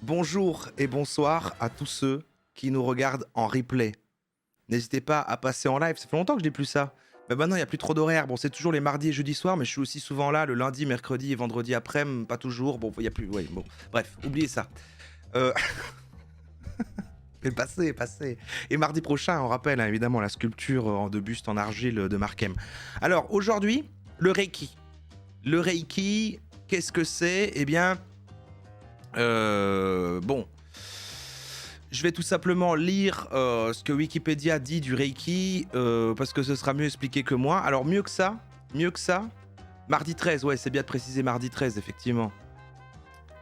Bonjour et bonsoir à tous ceux qui nous regardent en replay. N'hésitez pas à passer en live, ça fait longtemps que je n'ai plus ça. Mais maintenant, il n'y a plus trop d'horaire. Bon, c'est toujours les mardis et jeudis soirs, mais je suis aussi souvent là le lundi, mercredi et vendredi après, pas toujours. Bon, il n'y a plus. Oui, bon. Bref, oubliez ça. Euh... Mais passé, passé. Et mardi prochain, on rappelle hein, évidemment la sculpture de buste en argile de Markem. Alors, aujourd'hui, le Reiki. Le Reiki, qu'est-ce que c'est? Eh bien, bon. Je vais tout simplement lire ce que Wikipédia dit du Reiki, parce que ce sera mieux expliqué que moi. Alors mieux que ça, mardi 13, ouais c'est bien de préciser mardi 13 effectivement.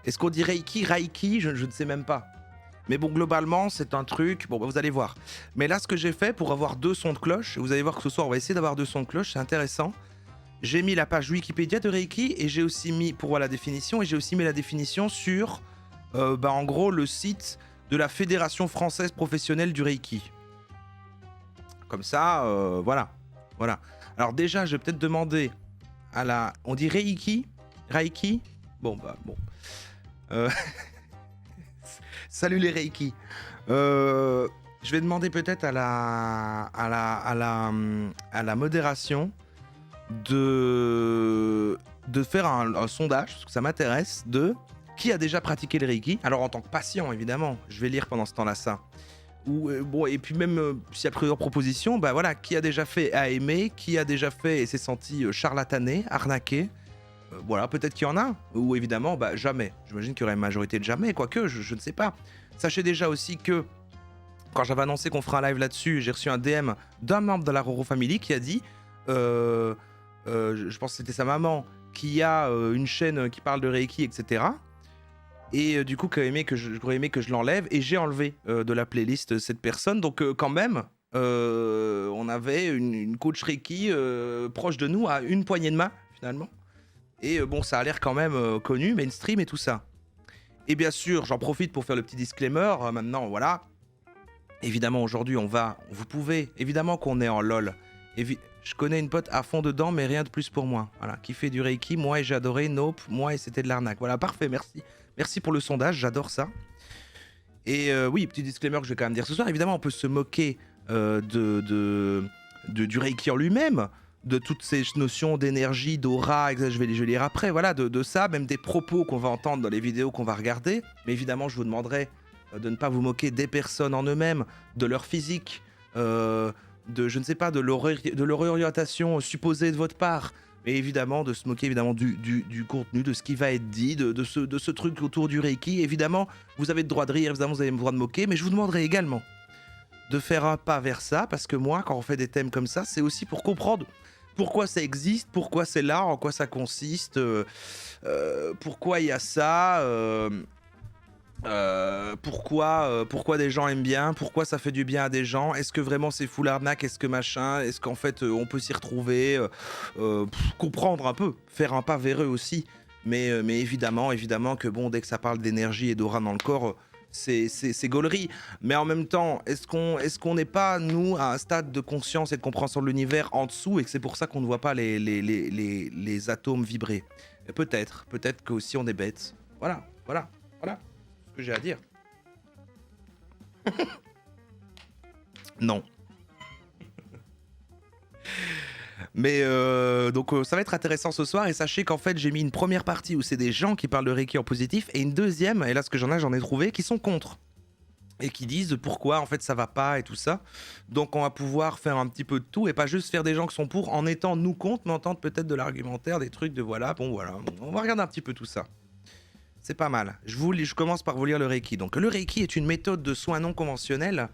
Est-ce qu'on dit Reiki, Reiki, je ne sais même pas. Mais bon globalement c'est un truc, bon bah, vous allez voir. Mais là ce que j'ai fait pour avoir deux sons de cloche, vous allez voir que ce soir on va essayer d'avoir deux sons de cloche, c'est intéressant. J'ai mis la page Wikipédia de Reiki et j'ai aussi mis, pour voir la définition, et j'ai aussi mis la définition sur, en gros le site de la Fédération Française Professionnelle du Reiki. Comme ça, voilà. Alors déjà, je vais peut-être demander à la... On dit Reiki? Reiki? Bon, bah, bon. Salut les Reiki. Je vais demander peut-être à la modération de faire un sondage, parce que ça m'intéresse, de... Qui a déjà pratiqué le Reiki? Alors en tant que patient, évidemment, je vais lire pendant ce temps-là ça. Ou, bon, et puis même s'il y a plusieurs propositions, bah voilà, qui a déjà fait a aimé, qui a déjà fait et s'est senti charlatané, arnaqué. Voilà, peut-être qu'il y en a. Ou évidemment, bah jamais. J'imagine qu'il y aurait une majorité de jamais, quoique, je ne sais pas. Sachez déjà aussi que quand j'avais annoncé qu'on ferait un live là-dessus, j'ai reçu un DM d'un membre de la Roro Family qui a dit, je pense que c'était sa maman, qui a une chaîne qui parle de Reiki, etc. Et du coup, j'aurais aimé que je l'enlève. Et j'ai enlevé de la playlist cette personne. Donc quand même, on avait une coach Reiki proche de nous, à une poignée de main, finalement. Et bon, ça a l'air quand même connu, mainstream et tout ça. Et bien sûr, j'en profite pour faire le petit disclaimer. Maintenant, voilà. Évidemment, aujourd'hui, vous pouvez... Évidemment qu'on est en LOL. Je connais une pote à fond dedans, mais rien de plus pour moi. Voilà, qui fait du Reiki, moi et j'ai adoré. Nope, moi et c'était de l'arnaque. Voilà, parfait, merci. Merci pour le sondage, j'adore ça. Et oui, petit disclaimer que je vais quand même dire ce soir. Évidemment, on peut se moquer du Reiki en lui-même, de toutes ces notions d'énergie, d'aura, je vais lire après, voilà, de ça, même des propos qu'on va entendre dans les vidéos qu'on va regarder. Mais évidemment, je vous demanderai de ne pas vous moquer des personnes en eux-mêmes, de leur physique, je ne sais pas, de leur orientation supposée de votre part. Mais évidemment, de se moquer évidemment du contenu, de ce qui va être dit, de ce truc autour du Reiki. Évidemment, vous avez le droit de rire, évidemment, vous avez le droit de moquer, mais je vous demanderai également de faire un pas vers ça, parce que moi, quand on fait des thèmes comme ça, c'est aussi pour comprendre pourquoi ça existe, pourquoi c'est là, en quoi ça consiste, pourquoi il y a ça... pourquoi des gens aiment bien, pourquoi ça fait du bien à des gens, est-ce que vraiment c'est full arnaque, est-ce que machin, est-ce qu'en fait on peut s'y retrouver, comprendre un peu, faire un pas vers eux aussi, mais évidemment que bon, dès que ça parle d'énergie et d'aura dans le corps, c'est gaulerie, mais en même temps, est-ce qu'on n'est pas, nous, à un stade de conscience et de compréhension de l'univers en dessous, et que c'est pour ça qu'on ne voit pas les atomes vibrer? Peut-être qu'aussi on est bête, voilà que j'ai à dire. Non. Mais donc ça va être intéressant ce soir, et sachez qu'en fait j'ai mis une première partie où c'est des gens qui parlent de Reiki en positif, et une deuxième, et là ce que j'en ai trouvé, qui sont contre. Et qui disent pourquoi en fait ça va pas et tout ça. Donc on va pouvoir faire un petit peu de tout, et pas juste faire des gens qui sont pour en étant nous contre, mais entendre peut-être de l'argumentaire, des trucs de voilà, bon voilà. On va regarder un petit peu tout ça. C'est pas mal. Je commence par vous lire le Reiki. Donc, le Reiki est une méthode de soins non conventionnels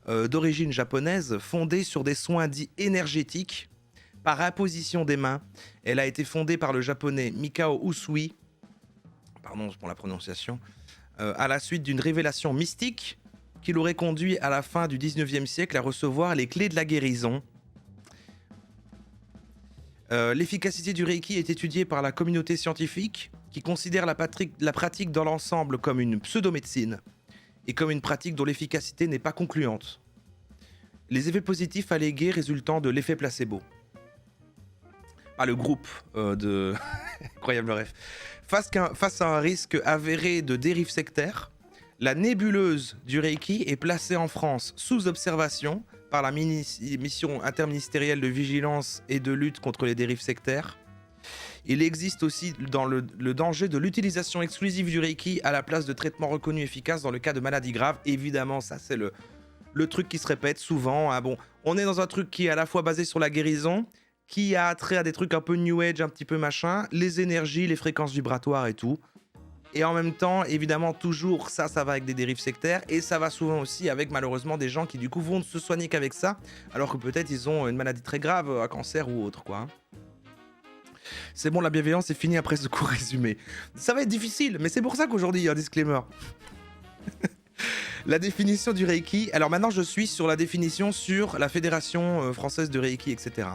d'origine japonaise, fondée sur des soins dits énergétiques par imposition des mains. Elle a été fondée par le japonais Mikao Usui, pardon pour la prononciation, à la suite d'une révélation mystique qui l'aurait conduit à la fin du 19e siècle à recevoir les clés de la guérison. L'efficacité du Reiki est étudiée par la communauté scientifique qui considère la pratique dans l'ensemble comme une pseudo-médecine et comme une pratique dont l'efficacité n'est pas concluante. Les effets positifs allégués résultant de l'effet placebo. Ah, le groupe de... Incroyable rêve. Face à un risque avéré de dérive sectaire, La nébuleuse du Reiki est placée en France sous observation par la mission interministérielle de vigilance et de lutte contre les dérives sectaires. Il existe aussi le danger de l'utilisation exclusive du Reiki à la place de traitements reconnus efficaces dans le cas de maladies graves. Évidemment, ça c'est le truc qui se répète souvent. Ah bon, on est dans un truc qui est à la fois basé sur la guérison, qui a trait à des trucs un peu new age, un petit peu machin, les énergies, les fréquences vibratoires et tout. Et en même temps, évidemment, toujours ça va avec des dérives sectaires, et ça va souvent aussi avec malheureusement des gens qui du coup vont ne se soigner qu'avec ça, alors que peut-être ils ont une maladie très grave, un cancer ou autre quoi. C'est bon, la bienveillance est finie après ce court résumé. Ça va être difficile, mais c'est pour ça qu'aujourd'hui il y a un disclaimer. La définition du Reiki. Alors maintenant, je suis sur la définition sur la Fédération française de Reiki, etc.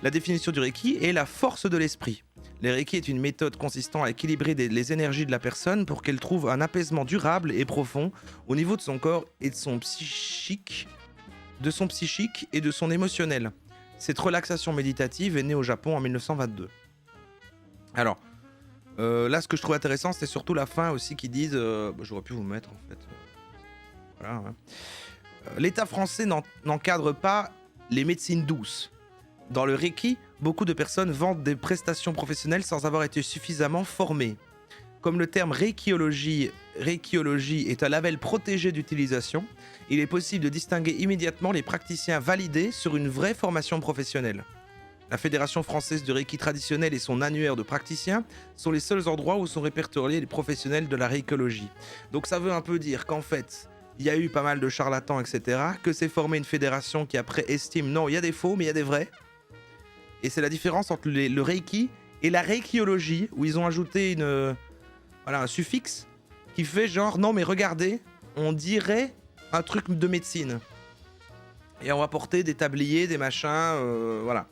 La définition du Reiki est la force de l'esprit. Le Reiki est une méthode consistant à équilibrer les énergies de la personne pour qu'elle trouve un apaisement durable et profond au niveau de son corps et de son psychique, et de son émotionnel. Cette relaxation méditative est née au Japon en 1922. Alors, là, ce que je trouve intéressant, c'est surtout la fin aussi qui disent... j'aurais pu vous mettre, en fait. Voilà. Hein. L'État français n'encadre pas les médecines douces. Dans le Reiki, beaucoup de personnes vendent des prestations professionnelles sans avoir été suffisamment formées. Comme le terme Reikiologie est un label protégé d'utilisation, il est possible de distinguer immédiatement les praticiens validés sur une vraie formation professionnelle. La Fédération française de Reiki traditionnel et son annuaire de praticiens sont les seuls endroits où sont répertoriés les professionnels de la Reikiologie. Donc ça veut un peu dire qu'en fait, il y a eu pas mal de charlatans, etc., que s'est formée une fédération qui après estime, non, il y a des faux, mais il y a des vrais. Et c'est la différence entre le Reiki et la Reikiologie, où ils ont ajouté un suffixe qui fait genre, non mais regardez, on dirait un truc de médecine. Et on va porter des tabliers, des machins, voilà.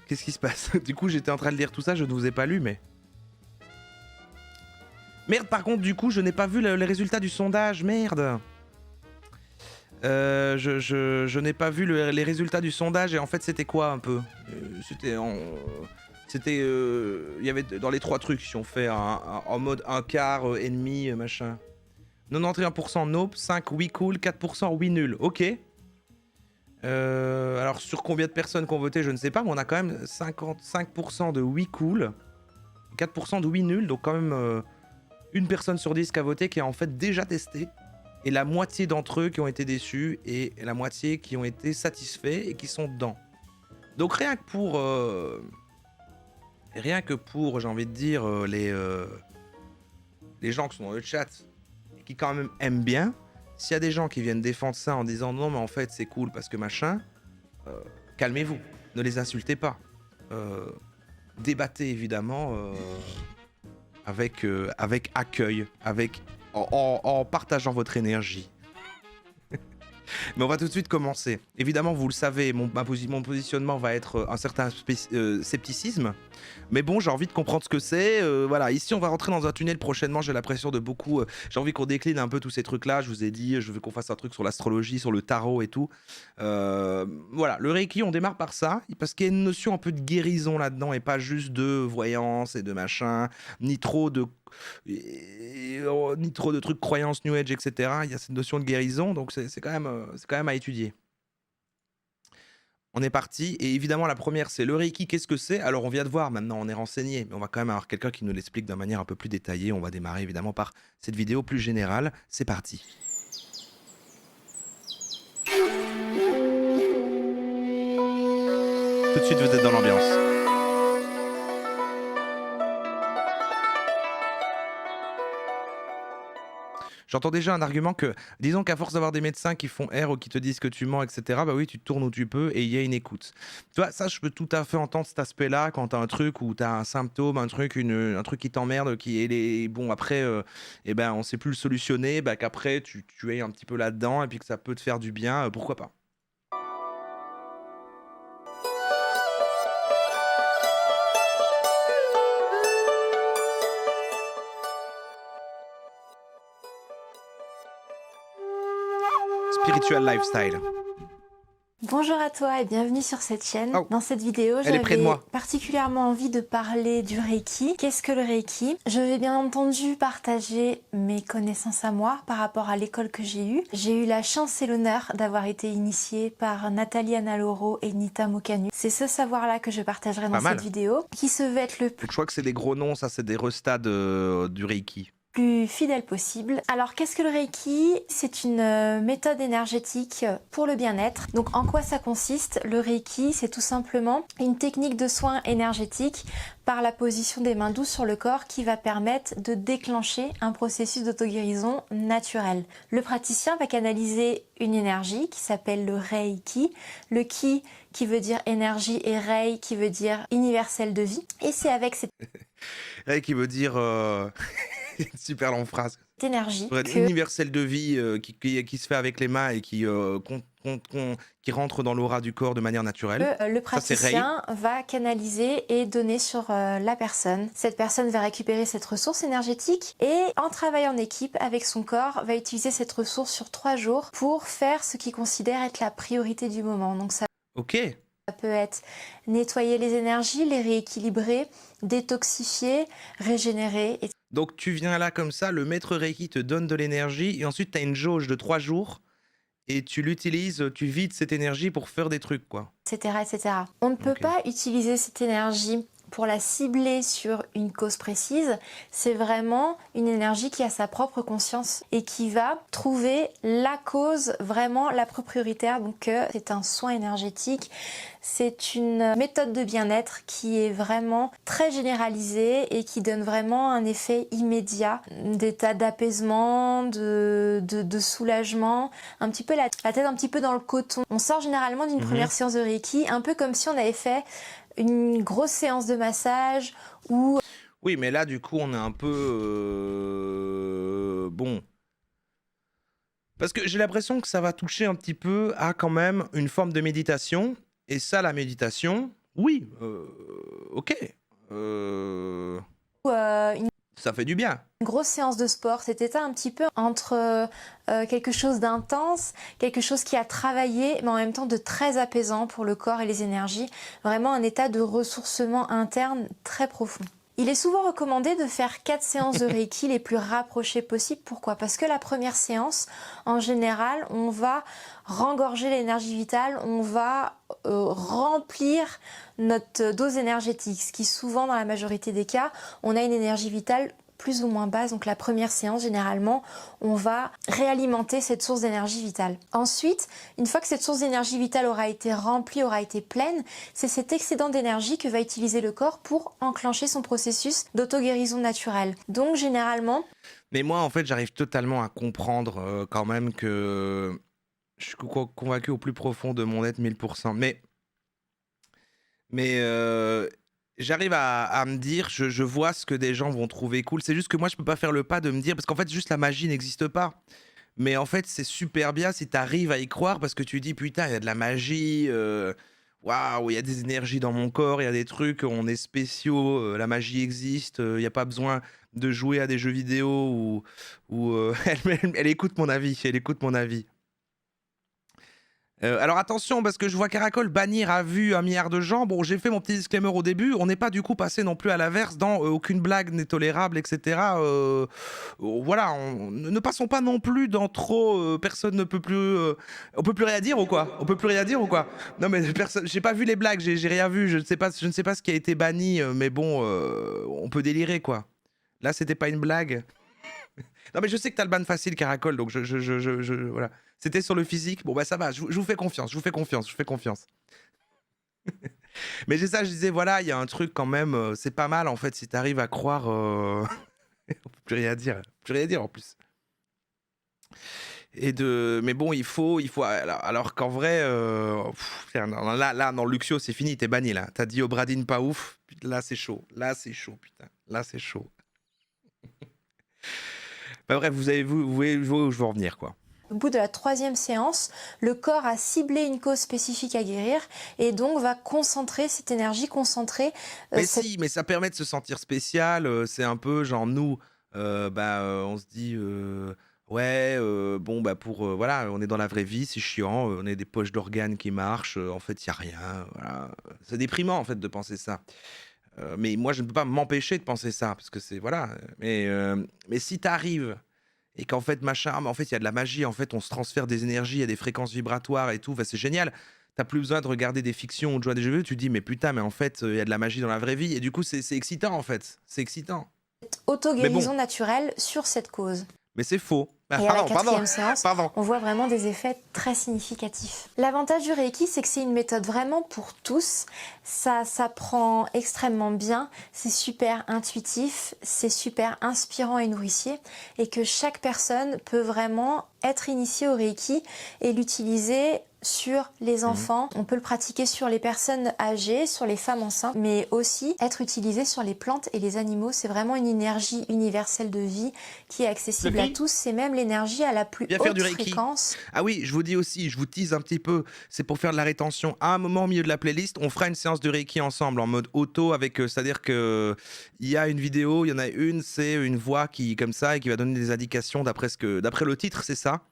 Qu'est-ce qui se passe? Du coup, j'étais en train de lire tout ça, je ne vous ai pas lu, mais... Merde, par contre, du coup, je n'ai pas vu les résultats du sondage, merde. Je n'ai pas vu les résultats du sondage, et en fait, c'était quoi, un peu? C'était... Il y avait dans les trois trucs, si on fait en mode un quart, ennemi, machin. 91% nope, 5 oui cool, 4% oui nul. Ok. Alors sur combien de personnes qui ont voté, je ne sais pas, mais on a quand même 55% de oui cool, 4% de oui nul, donc quand même une personne sur 10 qui a voté qui a en fait déjà testé, et la moitié d'entre eux qui ont été déçus, et la moitié qui ont été satisfaits et qui sont dedans. Donc rien que pour, j'ai envie de dire, les gens qui sont dans le chat, et qui quand même aiment bien, s'il y a des gens qui viennent défendre ça en disant non mais en fait c'est cool parce que machin, calmez-vous, ne les insultez pas. Débattez évidemment avec accueil, en partageant votre énergie. Mais on va tout de suite commencer. Évidemment, vous le savez, mon positionnement va être un certain scepticisme. Mais bon, j'ai envie de comprendre ce que c'est. Voilà, ici, on va rentrer dans un tunnel prochainement. J'ai l'impression de beaucoup... j'ai envie qu'on décline un peu tous ces trucs-là. Je vous ai dit, je veux qu'on fasse un truc sur l'astrologie, sur le tarot et tout. Voilà, le Reiki, on démarre par ça. Parce qu'il y a une notion un peu de guérison là-dedans et pas juste de voyance et de machin, ni trop de trucs croyances New Age, etc. Il y a cette notion de guérison, donc c'est quand même à étudier. On est parti, et évidemment la première c'est le Reiki, qu'est-ce que c'est? Alors on vient de voir, maintenant on est renseigné, mais on va quand même avoir quelqu'un qui nous l'explique d'une manière un peu plus détaillée. On va démarrer évidemment par cette vidéo plus générale, c'est parti. Tout de suite vous êtes dans l'ambiance. J'entends déjà un argument que, disons qu'à force d'avoir des médecins qui font R ou qui te disent que tu ments, etc., bah oui, tu te tournes où tu peux et il y a une écoute. Tu vois, ça, je peux tout à fait entendre cet aspect-là quand t'as un truc où t'as un symptôme, un truc qui t'emmerde, qui est les... Bon, après, eh ben, on sait plus le solutionner, bah, qu'après, tu es un petit peu là-dedans et puis que ça peut te faire du bien, pourquoi pas. Spiritual lifestyle. Bonjour à toi et bienvenue sur cette chaîne. Oh, Dans cette vidéo, elle est près de j'avais moi. particulièrement envie de parler du Reiki. Qu'est-ce que le Reiki? Je vais bien entendu partager mes connaissances à moi par rapport à l'école que j'ai eue. J'ai eu la chance et l'honneur d'avoir été initiée par Nathalie Analoro et Nita Mokanu. C'est ce savoir-là que je partagerai dans Pas cette mal. vidéo, qui se veut être le Donc je crois que c'est des gros noms, ça c'est des restats du Reiki. plus fidèle possible. Alors qu'est-ce que le Reiki? C'est une méthode énergétique pour le bien-être. Donc en quoi ça consiste? Le Reiki, c'est tout simplement une technique de soin énergétique par la position des mains douces sur le corps qui va permettre de déclencher un processus d'auto-guérison naturel. Le praticien va canaliser une énergie qui s'appelle le Reiki. Le Ki qui veut dire énergie et Rei qui veut dire universel de vie. Et c'est avec cette Qui veut dire une super longue phrase. énergie que Universel de vie qui se fait avec les mains et qui rentre dans l'aura du corps de manière naturelle. le Ça c'est Rei. praticien va canaliser et donner sur la personne. Cette personne va récupérer cette ressource énergétique et en travaillant en équipe avec son corps, va utiliser cette ressource sur 3 jours pour faire ce qu'il considère être la priorité du moment. Donc ça Ok. peut être nettoyer les énergies, les rééquilibrer, détoxifier, régénérer, Donc tu viens là comme ça, le maître Reiki te donne de l'énergie et ensuite tu as une jauge de 3 jours et tu l'utilises, tu vides cette énergie pour faire des trucs quoi. etc., etc. On ne peut Ok. pas utiliser cette énergie pour la cibler sur une cause précise. C'est vraiment une énergie qui a sa propre conscience et qui va trouver la cause vraiment la plus prioritaire. Donc c'est un soin énergétique. C'est une méthode de bien-être qui est vraiment très généralisée et qui donne vraiment un effet immédiat d'état d'apaisement, de soulagement, un petit peu la tête un petit peu dans le coton. On sort généralement d'une première séance de Reiki, un peu comme si on avait fait une grosse séance de massage ou Oui, mais là du coup on est un peu bon. Parce que j'ai l'impression que ça va toucher un petit peu à quand même une forme de méditation. Et ça, la méditation, oui, ok. une Ça fait du bien. grosse séance de sport. C'était un petit peu entre quelque chose d'intense, quelque chose qui a travaillé, mais en même temps de très apaisant pour le corps et les énergies. Vraiment un état de ressourcement interne très profond. Il est souvent recommandé de faire 4 séances de Reiki les plus rapprochées possibles. Pourquoi? Parce que la première séance, en général, on va rengorger l'énergie vitale, on va remplir notre dose énergétique, ce qui souvent, dans la majorité des cas, on a une énergie vitale plus ou moins basse. Donc la première séance, généralement, on va réalimenter cette source d'énergie vitale. Ensuite, une fois que cette source d'énergie vitale aura été remplie, aura été pleine, c'est cet excédent d'énergie que va utiliser le corps pour enclencher son processus d'auto-guérison naturelle. Donc généralement... Mais moi, en fait, j'arrive totalement à comprendre quand même que je suis convaincu au plus profond de mon être 1000%. Mais j'arrive à me dire, je vois ce que des gens vont trouver cool. C'est juste que moi, je peux pas faire le pas de me dire, parce qu'en fait, juste la magie n'existe pas. Mais en fait, c'est super bien si tu arrives à y croire parce que tu dis, putain, il y a de la magie. Waouh, il y a des énergies dans mon corps, il y a des trucs, on est spéciaux, la magie existe, il n'y a pas besoin de jouer à des jeux vidéo ou elle écoute mon avis, elle écoute mon avis. Alors attention, parce que je vois Caracol bannir à vue 1 milliard de gens. Bon, j'ai fait mon petit disclaimer au début. On n'est pas du coup passé non plus à l'inverse dans aucune blague n'est tolérable, etc. Voilà, ne passons pas non plus dans trop. Personne ne peut plus. On peut plus rien dire ou quoi? On peut plus rien dire ou quoi? Non mais personne. J'ai pas vu les blagues, j'ai rien vu. Je ne sais pas ce qui a été banni, mais bon, on peut délirer quoi. Là, c'était pas une blague. Non mais je sais que t'as le ban facile Caracol, donc voilà. C'était sur le physique. Bon bah ça va, je vous fais confiance, je vous fais confiance, je vous fais confiance. Mais c'est ça, je disais voilà, il y a un truc quand même, c'est pas mal en fait si t'arrives à croire. On peut plus rien dire, plus rien dire en plus. Mais bon, il faut, alors qu'en vrai, là, non, Luxio, c'est fini, t'es banni là. T'as dit au Bradine pas ouf, là c'est chaud, putain, là c'est chaud. Bah bref, vous voyez où je veux en venir quoi. Au bout de la 3e séance, le corps a ciblé une cause spécifique à guérir et donc va concentrer cette énergie, Mais si, mais ça permet de se sentir spécial. C'est un peu genre nous, on se dit Ouais, bon, bah, voilà, on est dans la vraie vie, c'est chiant, on a des poches d'organes qui marchent, en fait, il y a rien, voilà. C'est déprimant, en fait, de penser ça. Mais moi, je ne peux pas m'empêcher de penser ça parce que c'est voilà, mais si tu arrives et qu'en fait, machin, mais en fait, il y a de la magie, en fait, on se transfère des énergies, il y a des fréquences vibratoires et tout, bah, c'est génial. T'as plus besoin de regarder des fictions ou de jouer à des jeux vidéo, tu te dis: «Mais putain, mais en fait, il y a de la magie dans la vraie vie» et du coup, c'est excitant, en fait. C'est excitant. Mais bon, Auto-guérison naturelle sur cette cause. mais c'est faux. Ah Et à la pardon, quatrième séance, pardon. on voit vraiment des effets très significatifs. L'avantage du Reiki, c'est que c'est une méthode vraiment pour tous. Ça s'apprend extrêmement bien, c'est super intuitif, c'est super inspirant et nourricier, et que chaque personne peut vraiment être initiée au Reiki et l'utiliser sur les Mmh. enfants. On peut le pratiquer sur les personnes âgées, sur les femmes enceintes, mais aussi être utilisé sur les plantes et les animaux. C'est vraiment une énergie universelle de vie qui est accessible à Sophie, tous. C'est même l'énergie à la plus viens faire haute du reiki. fréquence. Ah oui, je vous dis aussi, je vous tease un petit peu, c'est pour faire de la rétention. À un moment au milieu de la playlist, on fera une séance de Reiki ensemble en mode auto avec, c'est-à-dire que il y a une vidéo, il y en a une, c'est une voix qui comme ça et qui va donner des indications d'après le titre, c'est ça.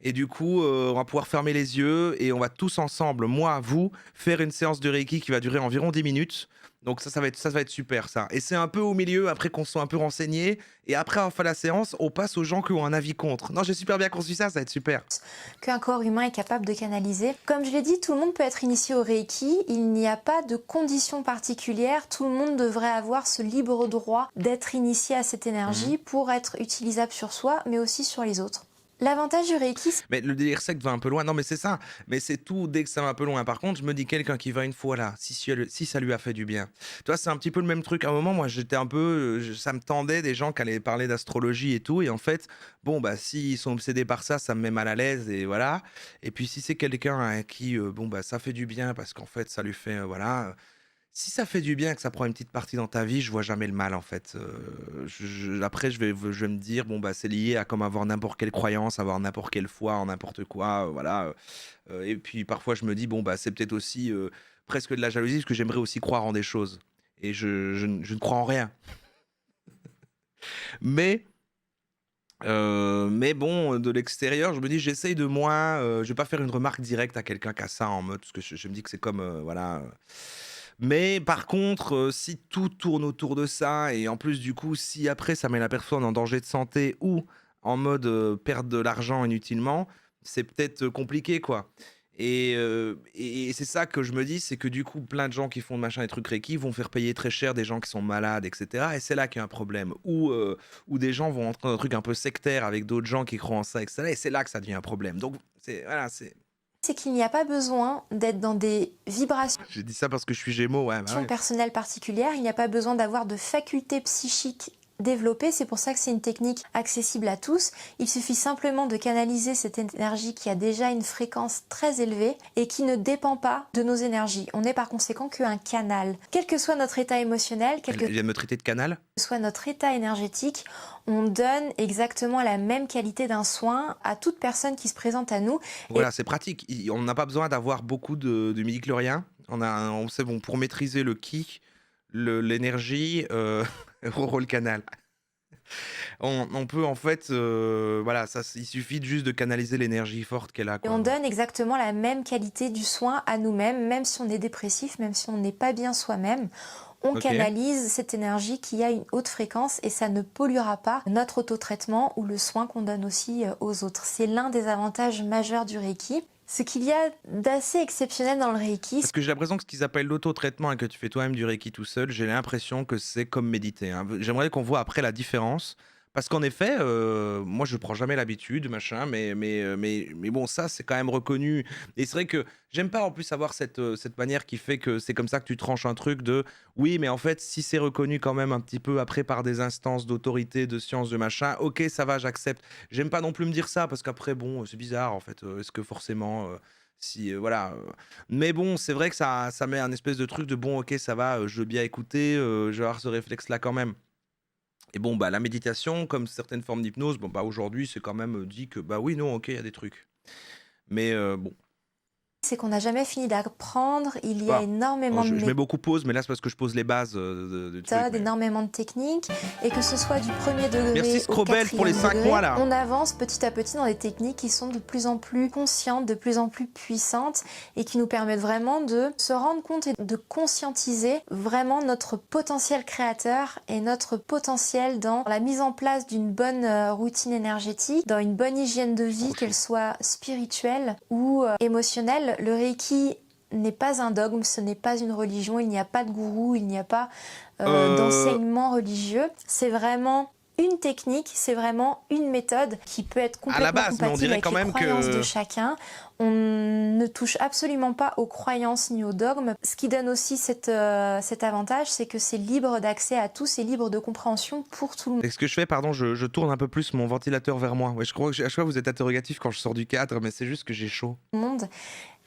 Et du coup, on va pouvoir fermer les yeux et on va tous ensemble, moi, vous, faire une séance de Reiki qui va durer environ 10 minutes. Donc ça va être super ça. Et c'est un peu au milieu, après qu'on soit un peu renseigné. Et après, en fin de la séance, on passe aux gens qui ont un avis contre. Non, j'ai super bien conçu ça va être super. Qu'un corps humain est capable de canaliser. Comme je l'ai dit, tout le monde peut être initié au Reiki. Il n'y a pas de conditions particulières. Tout le monde devrait avoir ce libre droit d'être initié à cette Mhm. énergie pour être utilisable sur soi, mais aussi sur les autres. L'avantage du Reiki, Mais le délire sec va un peu loin. Non, mais c'est ça. Mais c'est tout dès que ça va un peu loin. Par contre, je me dis quelqu'un qui va une fois là, si ça lui a fait du bien. Tu vois, c'est un petit peu le même truc. À un moment, moi, j'étais un peu, ça me tendait des gens qui allaient parler d'astrologie et tout. Et en fait, bon, bah, s'ils sont obsédés par ça, ça me met mal à l'aise et voilà. Et puis, si c'est quelqu'un à qui, bon, bah, ça fait du bien parce qu'en fait, ça lui fait, voilà. Si ça fait du bien, que ça prend une petite partie dans ta vie, je vois jamais le mal en fait. Après, je vais me dire, bon, bah, c'est lié à comme avoir n'importe quelle croyance, avoir n'importe quelle foi en n'importe quoi, voilà. Et puis parfois, je me dis, bon, bah, c'est peut-être aussi presque de la jalousie, parce que j'aimerais aussi croire en des choses. Et je ne crois en rien. Mais, mais bon, de l'extérieur, je me dis, j'essaye de moins. Je vais pas faire une remarque directe à quelqu'un qui a ça en mode, parce que je me dis que c'est comme, voilà. Mais par contre, si tout tourne autour de ça et en plus, du coup, si après ça met la personne en danger de santé ou en mode, perdre de l'argent inutilement, c'est peut-être, compliqué, quoi. Et c'est ça que je me dis, c'est que du coup, plein de gens qui font machin et trucs requis vont faire payer très cher des gens qui sont malades et cetera et c'est là qu'il y a un problème. Ou des gens vont entrer dans un truc un peu sectaire avec d'autres gens qui croient en ça et cetera et c'est là que ça devient un problème. Donc c'est voilà, c'est qu'il n'y a pas besoin d'être dans des vibrations j'ai dit ça parce que je suis Gémeaux, ouais, bah, ouais. personnelles particulières. Il n'y a pas besoin d'avoir de facultés psychiques développées. C'est pour ça que c'est une technique accessible à tous. Il suffit simplement de canaliser cette énergie qui a déjà une fréquence très élevée et qui ne dépend pas de nos énergies. On n'est par conséquent qu'un canal. Quel que soit notre état émotionnel, quel que Elle vient de me traiter de canal? soit notre état énergétique, on donne exactement la même qualité d'un soin à toute personne qui se présente à nous. Et Voilà, c'est pratique. On n'a pas besoin d'avoir beaucoup de midi-chloriens. On sait, bon, pour maîtriser le ki, l'énergie, Roro le canal. On peut en fait, voilà, il suffit juste de canaliser l'énergie forte qu'elle a, Et quoi. on donne exactement la même qualité du soin à nous-mêmes, même si on est dépressif, même si on n'est pas bien soi-même. On Ok. canalise cette énergie qui a une haute fréquence et ça ne polluera pas notre autotraitement ou le soin qu'on donne aussi aux autres. C'est l'un des avantages majeurs du Reiki. Ce qu'il y a d'assez exceptionnel dans le Reiki, Parce que j'ai l'impression que ce qu'ils appellent l'auto-traitement et que tu fais toi-même du Reiki tout seul, j'ai l'impression que c'est comme méditer, hein. J'aimerais qu'on voit après la différence. Parce qu'en effet, moi je prends jamais l'habitude, machin, mais bon, ça c'est quand même reconnu. Et c'est vrai que j'aime pas en plus avoir cette manière qui fait que c'est comme ça que tu tranches un truc de oui, mais en fait, si c'est reconnu quand même un petit peu après par des instances d'autorité, de science, de machin, ok, ça va, j'accepte. J'aime pas non plus me dire ça parce qu'après, bon, c'est bizarre en fait. Est-ce que forcément. Si, voilà. Mais bon, c'est vrai que ça met un espèce de truc de bon, ok, ça va, je veux bien écouter, je vais avoir ce réflexe-là quand même. Et bon, bah, la méditation, comme certaines formes d'hypnose, bon, bah, aujourd'hui, c'est quand même dit que, bah oui, non, ok, il y a des trucs. Mais bon. C'est qu'on n'a jamais fini d'apprendre, il y a Voilà. énormément de Je mets beaucoup pause, mais là c'est parce que je pose les bases du truc. méthodes, Mais... énormément de techniques, et que ce soit du premier degré Merci au Scrobel pour les 5 4e degré, mois là. on avance petit à petit dans des techniques qui sont de plus en plus conscientes, de plus en plus puissantes, et qui nous permettent vraiment de se rendre compte et de conscientiser vraiment notre potentiel créateur et notre potentiel dans la mise en place d'une bonne routine énergétique, dans une bonne hygiène de vie, qu'elle soit spirituelle ou émotionnelle. Le Reiki n'est pas un dogme, ce n'est pas une religion, il n'y a pas de gourou, il n'y a pas d'enseignement religieux. C'est vraiment une technique, c'est vraiment une méthode qui peut être À la complètement base, mais on compatible dirait avec quand les même croyances que... de chacun. On ne touche absolument pas aux croyances ni aux dogmes. Ce qui donne aussi cet avantage, c'est que c'est libre d'accès à tous et libre de compréhension pour tout le monde. Et ce que je fais, pardon, je tourne un peu plus mon ventilateur vers moi. Ouais, je crois que à chaque fois vous êtes interrogatif quand je sors du cadre, mais c'est juste que j'ai chaud.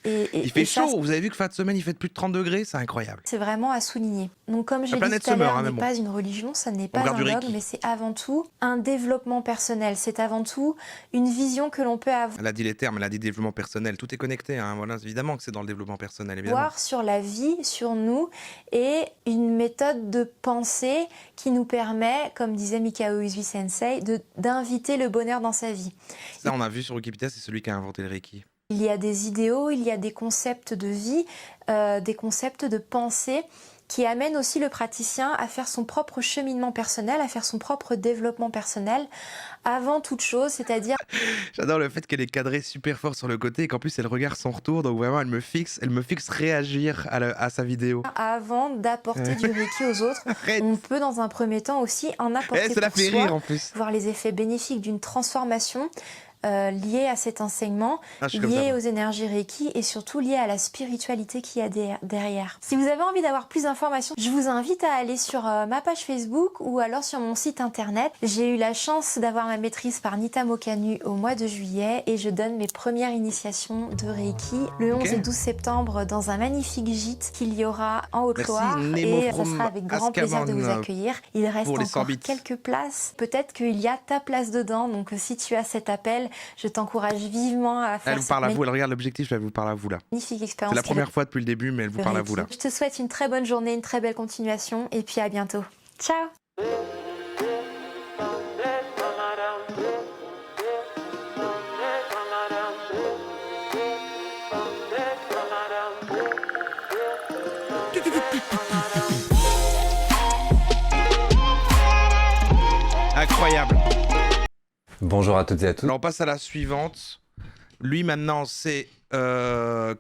Il fait Ça, chaud, vous avez vu que fin de semaine il fait de plus de 30 degrés, c'est incroyable. c'est vraiment à souligner. Donc comme j'ai dit planète tout à se meurt, l'heure, hein, mais n'est bon. pas une religion, ça n'est pas regarde un du dogme, Reiki. mais c'est avant tout un développement personnel. C'est avant tout une vision que l'on peut avoir Elle a dit les termes, elle a dit développement personnel, tout est connecté, hein, voilà, évidemment que c'est dans le développement personnel, évidemment. sur la vie, sur nous, et une méthode de pensée qui nous permet, comme disait Mikao Usui Sensei, d'inviter le bonheur dans sa vie. Ça on a vu sur Wikipédia, c'est celui qui a inventé le Reiki. Il y a des idéaux, il y a des concepts de vie, des concepts de pensée qui amènent aussi le praticien à faire son propre cheminement personnel, à faire son propre développement personnel, avant toute chose, c'est-à-dire... J'adore le fait qu'elle est cadrée super fort sur le côté et qu'en plus elle regarde son retour, donc vraiment elle me fixe réagir à sa vidéo. Avant d'apporter du Reiki aux autres, Arrête. on peut dans un premier temps aussi en apporter Ça la pour fait soi, rire en plus. voir les effets bénéfiques d'une transformation liée à cet enseignement, Ah, je suis comme ça, liée moi. aux énergies Reiki et surtout liée à la spiritualité qu'il y a derrière. Si vous avez envie d'avoir plus d'informations, je vous invite à aller sur ma page Facebook ou alors sur mon site internet. J'ai eu la chance d'avoir ma maîtrise par Nita Mokanu au mois de juillet et je donne mes premières initiations de Reiki le 11 et 12 septembre dans un magnifique gîte qu'il y aura en Haute-Loire et ça sera avec grand plaisir de vous accueillir. Il reste pour les encore 100 bits. quelques places. Peut-être qu'il y a ta place dedans, donc si tu as cet appel, je t'encourage vivement à faire Elle vous parle à vous, elle regarde l'objectif, elle vous parle à vous là. magnifique C'est expérience. la première fois depuis le début, mais elle vous parle à vous là. Je te souhaite une très bonne journée, une très belle continuation et puis à bientôt. Ciao! Incroyable. Bonjour à toutes et à tous. Alors on passe à la suivante. Lui maintenant c'est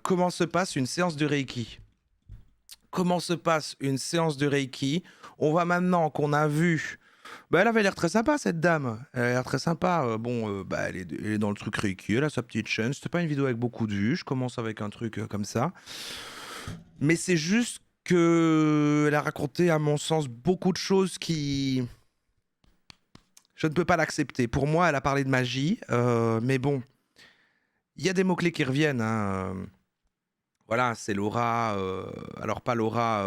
comment se passe une séance de Reiki. Comment se passe une séance de Reiki. On voit maintenant qu'on a vu... Bah, elle avait l'air très sympa cette dame. Elle a l'air très sympa. Elle est dans le truc Reiki, elle a sa petite chaîne. C'était pas une vidéo avec beaucoup de vues. Je commence avec un truc comme ça. Mais c'est juste que elle a raconté à mon sens beaucoup de choses qui... Je ne peux pas l'accepter. Pour moi, elle a parlé de magie, mais bon, il y a des mots-clés qui reviennent. Hein. Voilà, c'est l'aura. Alors, pas l'aura,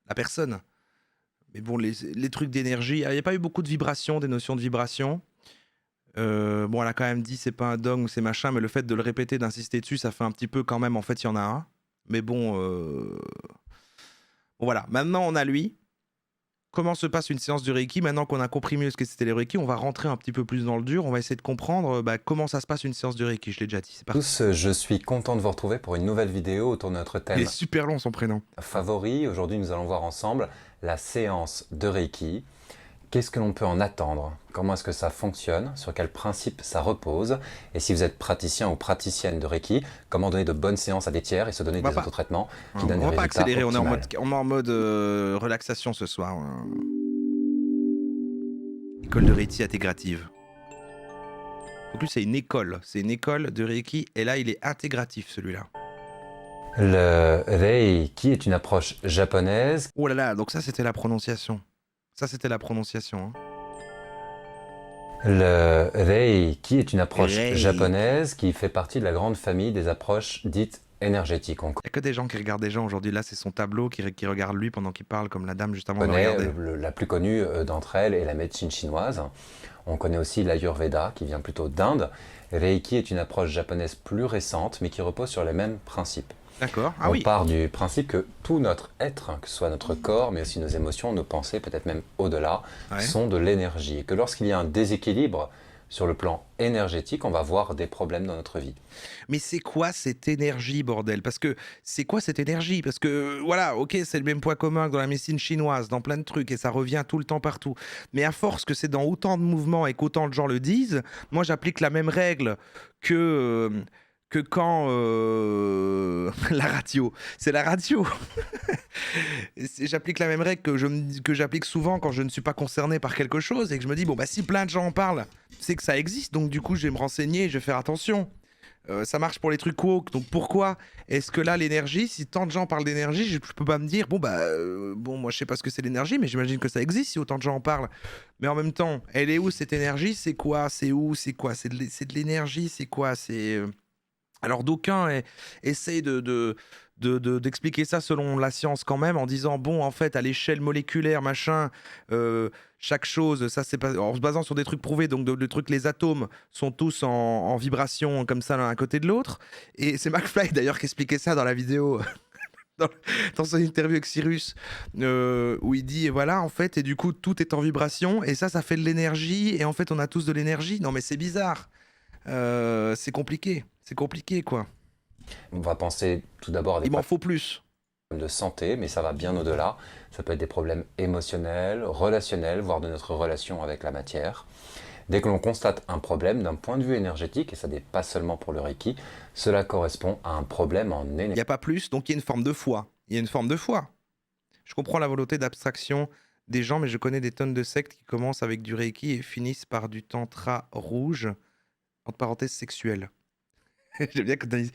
la personne. Mais bon, les trucs d'énergie. Il n'y a pas eu beaucoup de vibrations, des notions de vibration. Elle a quand même dit c'est pas un dogme, c'est machin, mais le fait de le répéter, d'insister dessus, ça fait un petit peu quand même, en fait, il y en a un. Mais bon, voilà. Maintenant, on a lui. Comment se passe une séance de Reiki? Maintenant qu'on a compris mieux ce que c'était les Reiki, on va rentrer un petit peu plus dans le dur. On va essayer de comprendre comment ça se passe une séance de Reiki. Je l'ai déjà dit, c'est parti. Tous, je suis content de vous retrouver pour une nouvelle vidéo autour de notre Il thème est super long son prénom. favori. Aujourd'hui, nous allons voir ensemble la séance de Reiki. Qu'est-ce que l'on peut en attendre? Comment est-ce que ça fonctionne? Sur quel principe ça repose? Et si vous êtes praticien ou praticienne de Reiki, comment donner de bonnes séances à des tiers et se donner des autotraitements qui donnent des On va pas résultats accélérer, on est optimales. en mode relaxation ce soir. École de Reiki intégrative. En plus, c'est une école de Reiki et là, il est intégratif celui-là. Le Reiki est une approche japonaise. Oh là là, donc ça c'était la prononciation. Hein. Le Reiki est une approche Reiki. japonaise qui fait partie de la grande famille des approches dites énergétiques. On Il n'y a que des gens qui regardent des gens aujourd'hui. Là, c'est son tableau qui regarde lui pendant qu'il parle, comme la dame juste avant de connaît regarder. la plus connue d'entre elles est la médecine chinoise. On connaît aussi l'Ayurveda qui vient plutôt d'Inde. Reiki est une approche japonaise plus récente mais qui repose sur les mêmes principes. D'accord. Ah On oui. part du principe que tout notre être, que ce soit notre corps, mais aussi nos émotions, nos pensées, peut-être même au-delà, Ouais. sont de l'énergie. Et que lorsqu'il y a un déséquilibre sur le plan énergétique, on va voir des problèmes dans notre vie. Mais c'est quoi cette énergie, bordel? Parce que c'est quoi cette énergie? Parce que voilà, ok, c'est le même point commun que dans la médecine chinoise, dans plein de trucs, et ça revient tout le temps partout. Mais à force que c'est dans autant de mouvements et qu'autant de gens le disent, moi j'applique la même règle que, que quand la radio. C'est la radio. J'applique la même règle que j'applique souvent quand je ne suis pas concerné par quelque chose et que je me dis, bon, bah si plein de gens en parlent, c'est que ça existe, donc du coup je vais me renseigner, je vais faire attention. Ça marche pour les trucs woke, donc pourquoi est-ce que là l'énergie, si tant de gens parlent d'énergie, je peux pas me dire bon bah bon moi je sais pas ce que c'est l'énergie, mais j'imagine que ça existe si autant de gens en parlent. Mais en même temps, elle est où cette énergie? C'est quoi? C'est où? C'est quoi? C'est de l'énergie? C'est quoi? Alors d'aucuns essayent d'expliquer ça selon la science quand même, en disant bon en fait à l'échelle moléculaire machin, chaque chose, ça c'est pas en se basant sur des trucs prouvés, donc de trucs, les atomes sont tous en vibration comme ça l'un à côté de l'autre. Et c'est McFly d'ailleurs qui expliquait ça dans la vidéo. Dans, dans son interview avec Cyrus, où il dit et voilà en fait, et du coup tout est en vibration et ça fait de l'énergie et en fait on a tous de l'énergie. Non mais c'est bizarre. C'est compliqué quoi. On va penser tout d'abord à des Il m'en faut plus. problèmes de santé, mais ça va bien au-delà. Ça peut être des problèmes émotionnels, relationnels, voire de notre relation avec la matière. Dès que l'on constate un problème d'un point de vue énergétique, et ça n'est pas seulement pour le Reiki, cela correspond à un problème en Il énergie. n'y a pas plus, donc il y a une forme de foi. Il y a une forme de foi. Je comprends la volonté d'abstraction des gens, mais je connais des tonnes de sectes qui commencent avec du Reiki et finissent par du tantra rouge, entre parenthèses sexuel. J'aime bien que t'as mis...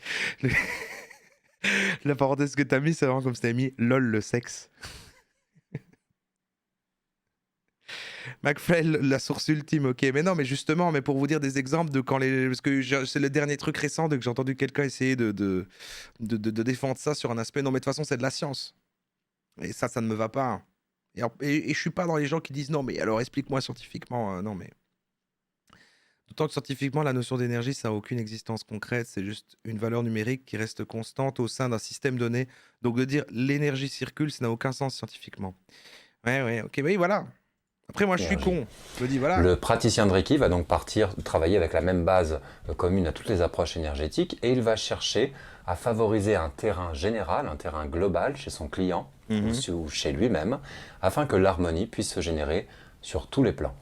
La parenthèse que t'as mis, c'est vraiment comme si t'avais mis LOL le sexe. McFly, la source ultime, ok. Mais non, mais justement, mais pour vous dire des exemples de quand les... Parce que c'est le dernier truc récent de que j'ai entendu quelqu'un essayer de défendre ça sur un aspect. Non, mais de toute façon, c'est de la science. Et ça ne me va pas. Et je suis pas dans les gens qui disent non, mais alors explique-moi scientifiquement. Non, mais... D'autant que scientifiquement, la notion d'énergie, ça n'a aucune existence concrète. C'est juste une valeur numérique qui reste constante au sein d'un système donné. Donc de dire l'énergie circule, ça n'a aucun sens scientifiquement. Ouais, ok, oui, voilà. Après, moi, je suis Énergie. con. Je me dis, voilà. Le praticien de Reiki va donc partir travailler avec la même base commune à toutes les approches énergétiques et il va chercher à favoriser un terrain général, un terrain global chez son client Mhm. ou chez lui-même afin que l'harmonie puisse se générer sur tous les plans.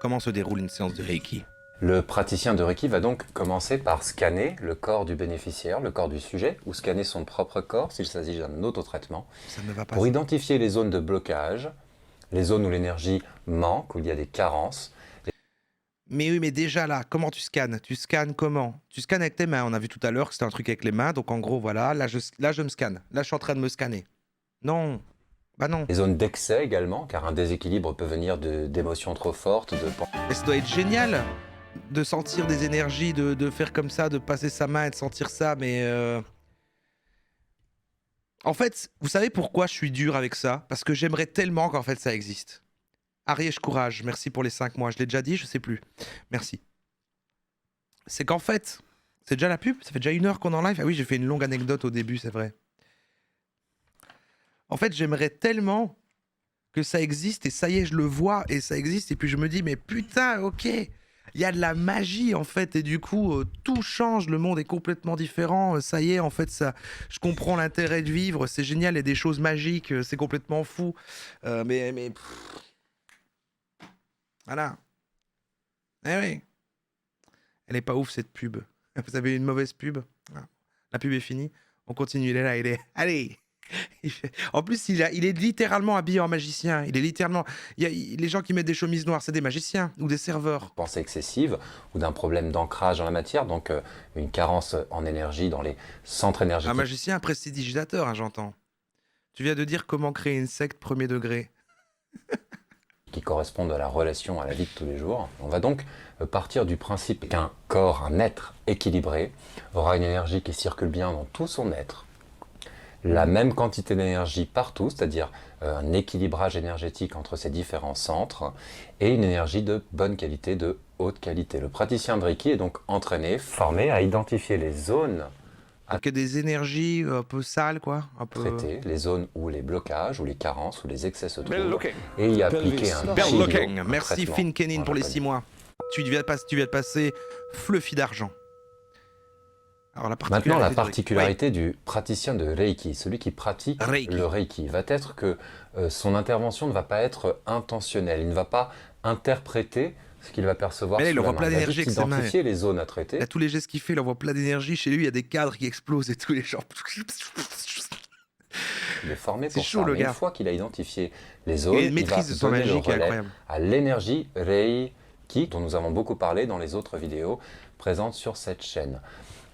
Comment se déroule une séance de Reiki? Le praticien de Reiki va donc commencer par scanner le corps du bénéficiaire, le corps du sujet, ou scanner son propre corps s'il s'agit d'un autotraitement, Ça ne va pas. pour Ça. identifier les zones de blocage, les zones où l'énergie manque, où il y a des carences. Mais oui, mais déjà là, comment tu scannes? Tu scannes comment? Tu scannes avec tes mains. On a vu tout à l'heure que c'était un truc avec les mains. Donc en gros, voilà, là je me scanne. Là, je suis en train de me scanner. Non. Bah non. Les zones d'excès également, car un déséquilibre peut venir d'émotions trop fortes, Mais ça doit être génial de sentir des énergies, de faire comme ça, de passer sa main et de sentir ça, mais... En fait, vous savez pourquoi je suis dur avec ça? Parce que j'aimerais tellement qu'en fait ça existe. Ariège Courage, merci pour les 5 mois. Je l'ai déjà dit, je sais plus. Merci. C'est qu'en fait, c'est déjà la pub? Ça fait déjà 1 heure qu'on est en live? Ah oui, j'ai fait une longue anecdote au début, c'est vrai. En fait, j'aimerais tellement que ça existe et ça y est, je le vois et ça existe et puis je me dis mais putain, ok, il y a de la magie en fait et du coup tout change, le monde est complètement différent, ça y est en fait ça, je comprends l'intérêt de vivre, c'est génial, il y a des choses magiques, c'est complètement fou, mais voilà, eh oui, elle est pas ouf cette pub, vous avez une mauvaise pub. Ah. La pub est finie, on continue, il est là, il est, allez. En plus, il est littéralement habillé en magicien. Il est littéralement. Les gens qui mettent des chemises noires, c'est des magiciens ou des serveurs. pensées excessives ou d'un problème d'ancrage dans la matière, donc une carence en énergie dans les centres Un énergétiques magicien, un prestidigitateur, hein, j'entends. Tu viens de dire comment créer une secte premier degré. qui correspondent à la relation, à la vie de tous les jours. On va donc partir du principe qu'un corps, un être équilibré, aura une énergie qui circule bien dans tout son être. la même quantité d'énergie partout, c'est-à-dire un équilibrage énergétique entre ces différents centres, et une énergie de bonne qualité, de haute qualité. Le praticien de Reiki est donc entraîné, formé à identifier les zones à Donc il y a des énergies un peu sales, quoi. Un peu. traiter, les zones où les blocages, où les carences, où les excès se Bell trouvent, looking. et y appliquer un Bell Shido, looking. un Merci traitement Finn Kenin en pour les japonais. 6 mois. Tu viens de passer Fluffy d'argent. Alors la Maintenant, la particularité de Reiki. particularité du praticien de Reiki, celui qui pratique Reiki. le Reiki, va être que son intervention ne va pas être intentionnelle. Il ne va pas interpréter ce qu'il va percevoir Mais là, il sous la envoie main. plein Il va d'énergie juste avec ses mains. identifier les zones à traiter. Là, tous les gestes qu'il fait, il envoie plein d'énergie. Chez lui, il y a des cadres qui explosent et tous les gens. Il est formé C'est pour chaud, ça. le Mais gars. une fois qu'il a identifié les Il zones, a une il va maîtrise de son donner le magie qui est relais incroyable. à l'énergie Reiki, dont nous avons beaucoup parlé dans les autres vidéos présentes sur cette chaîne.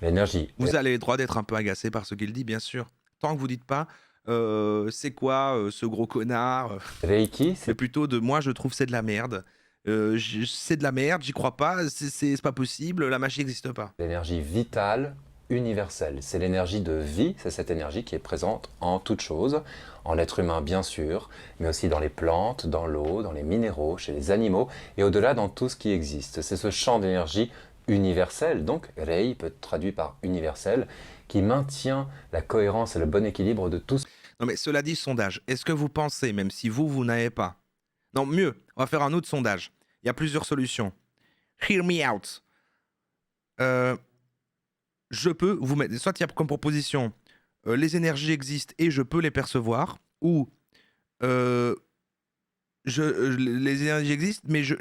L'énergie Vous avez le droit d'être un peu agacé par ce qu'il dit, bien sûr. Tant que vous dites pas, c'est quoi ce gros connard Reiki, C'est c'est plutôt de moi, je trouve c'est de la merde. C'est de la merde, j'y crois pas, c'est pas possible, la magie n'existe pas. l'énergie vitale universelle. C'est l'énergie de vie, c'est cette énergie qui est présente en toute chose, en l'être humain bien sûr, mais aussi dans les plantes, dans l'eau, dans les minéraux, chez les animaux, et au-delà dans tout ce qui existe. C'est ce champ d'énergie universel, donc Rei peut être traduit par universel, qui maintient la cohérence et le bon équilibre de tout ce Non mais cela dit, sondage, est-ce que vous pensez, même si vous n'avez pas... Non, mieux, on va faire un autre sondage. Il y a plusieurs solutions. Hear me out. Je peux vous mettre... Soit il y a comme proposition, les énergies existent et je peux les percevoir, ou les énergies existent, mais je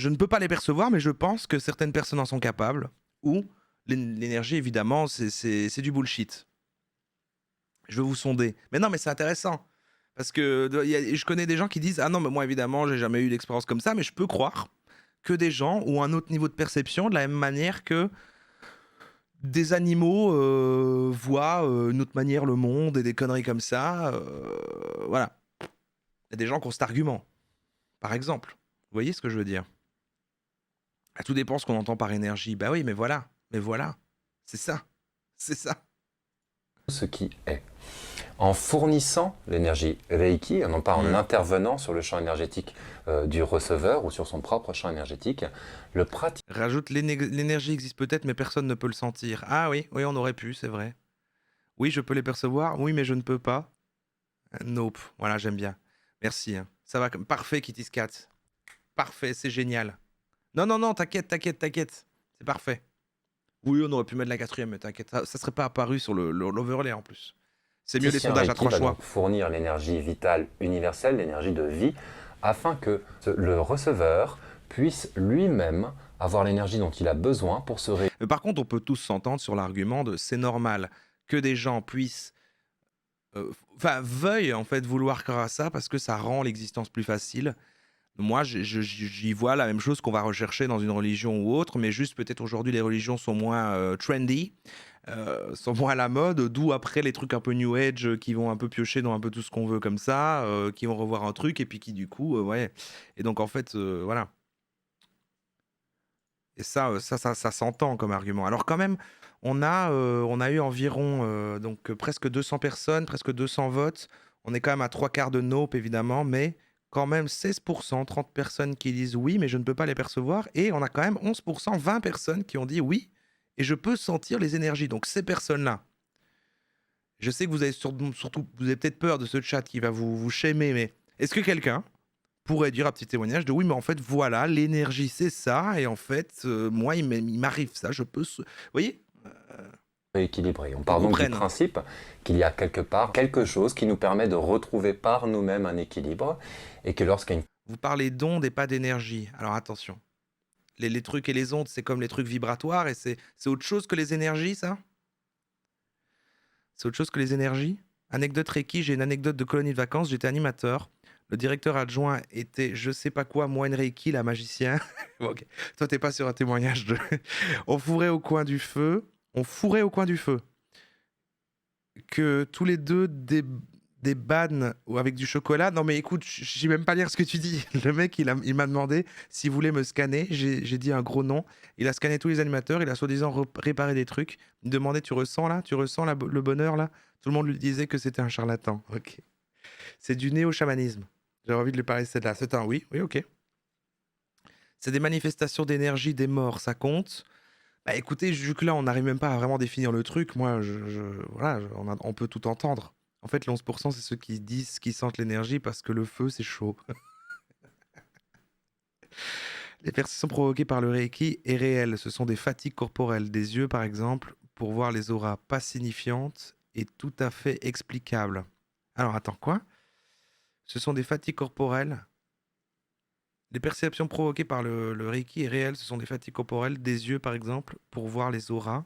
ne peux pas les percevoir, mais je pense que certaines personnes en sont capables, ou l'énergie, évidemment, c'est du bullshit. Je veux vous sonder. Mais non, mais c'est intéressant. Parce que je connais des gens qui disent « Ah non, mais moi, évidemment, j'ai jamais eu d'expérience comme ça, mais je peux croire que des gens ont un autre niveau de perception de la même manière que des animaux voient une autre manière le monde et des conneries comme ça. Voilà. Il y a des gens qui ont cet argument, par exemple. Vous voyez ce que je veux dire? Tout dépend ce qu'on entend par énergie. Bah oui, mais voilà. C'est ça. C'est ça. ce qui est. En fournissant l'énergie Reiki, non pas en intervenant sur le champ énergétique du receveur ou sur son propre champ énergétique, le praticien Rajoute l'énergie existe peut-être, mais personne ne peut le sentir. Ah oui, on aurait pu, c'est vrai. Oui, je peux les percevoir. Oui, mais je ne peux pas. Nope. Voilà, j'aime bien. Merci. Hein. Ça va comme parfait, Kitty Cat. Parfait, c'est génial. Non, t'inquiète. C'est parfait. Oui, on aurait pu mettre la quatrième, mais t'inquiète. Ça serait pas apparu sur l'overlay en plus. C'est mieux les sondages à Reiki 3 va choix. donc fournir l'énergie vitale universelle, l'énergie de vie, afin que le receveur puisse lui-même avoir l'énergie dont il a besoin pour se réaliser. Par contre, on peut tous s'entendre sur l'argument de c'est normal que des gens puissent, veuillent en fait vouloir croire à ça parce que ça rend l'existence plus facile. Moi, j'y vois la même chose qu'on va rechercher dans une religion ou autre, mais juste peut-être aujourd'hui les religions sont moins trendy, sont moins à la mode, d'où après les trucs un peu New Age qui vont un peu piocher dans un peu tout ce qu'on veut comme ça, qui vont revoir un truc et puis qui du coup, ouais. Et donc en fait, voilà. Et ça s'entend comme argument. Alors quand même, on a eu environ donc presque 200 personnes, presque 200 votes. On est quand même à 3/4 de nope évidemment, mais quand même 16%, 30 personnes qui disent oui, mais je ne peux pas les percevoir. Et on a quand même 11%, 20 personnes qui ont dit oui, et je peux sentir les énergies. Donc ces personnes-là, je sais que vous avez surtout, vous avez peut-être peur de ce chat qui va vous shamer, mais est-ce que quelqu'un pourrait dire un petit témoignage de oui, mais en fait, voilà, l'énergie, c'est ça, et en fait, moi, il m'arrive ça, je peux... Vous voyez Équilibré. On part donc du comprenne. principe qu'il y a quelque part quelque chose qui nous permet de retrouver par nous-mêmes un équilibre et que lorsqu'il y a une Vous parlez d'ondes et pas d'énergie. Alors attention. Les trucs et les ondes, c'est comme les trucs vibratoires, et c'est autre chose que les énergies, ça? C'est autre chose que les énergies? Anecdote Reiki, j'ai une anecdote de colonie de vacances, j'étais animateur. Le directeur adjoint était je sais pas quoi, moine Reiki, la magicien. Bon, ok. Toi, t'es pas sur un témoignage de... On fourrait au coin du feu. Que tous les deux des bannes ou avec du chocolat. Non mais écoute, je sais même pas lire ce que tu dis. Le mec, il m'a demandé s'il voulait me scanner. J'ai dit un gros nom. Il a scanné tous les animateurs. Il a soi-disant réparé des trucs. Il me demandait, tu ressens là? Tu ressens le bonheur là? Tout le monde lui disait que c'était un charlatan. Ok. C'est du néo-chamanisme. J'ai envie de lui parler de celle-là. C'est un oui, ok. C'est des manifestations d'énergie des morts, ça compte? Bah écoutez, vu que là, on n'arrive même pas à vraiment définir le truc, moi, voilà, on peut tout entendre. En fait, les 11%, c'est ceux qui disent qu'ils sentent l'énergie parce que le feu, c'est chaud. Les perceptions provoquées par le Reiki est réelle. Ce sont des fatigues corporelles, des yeux par exemple, pour voir les auras pas signifiantes et tout à fait explicables. Alors attends, quoi? Ce sont des fatigues corporelles. Les perceptions provoquées par le Reiki est réelle. Ce sont des fatigues corporelles, des yeux par exemple, pour voir les auras.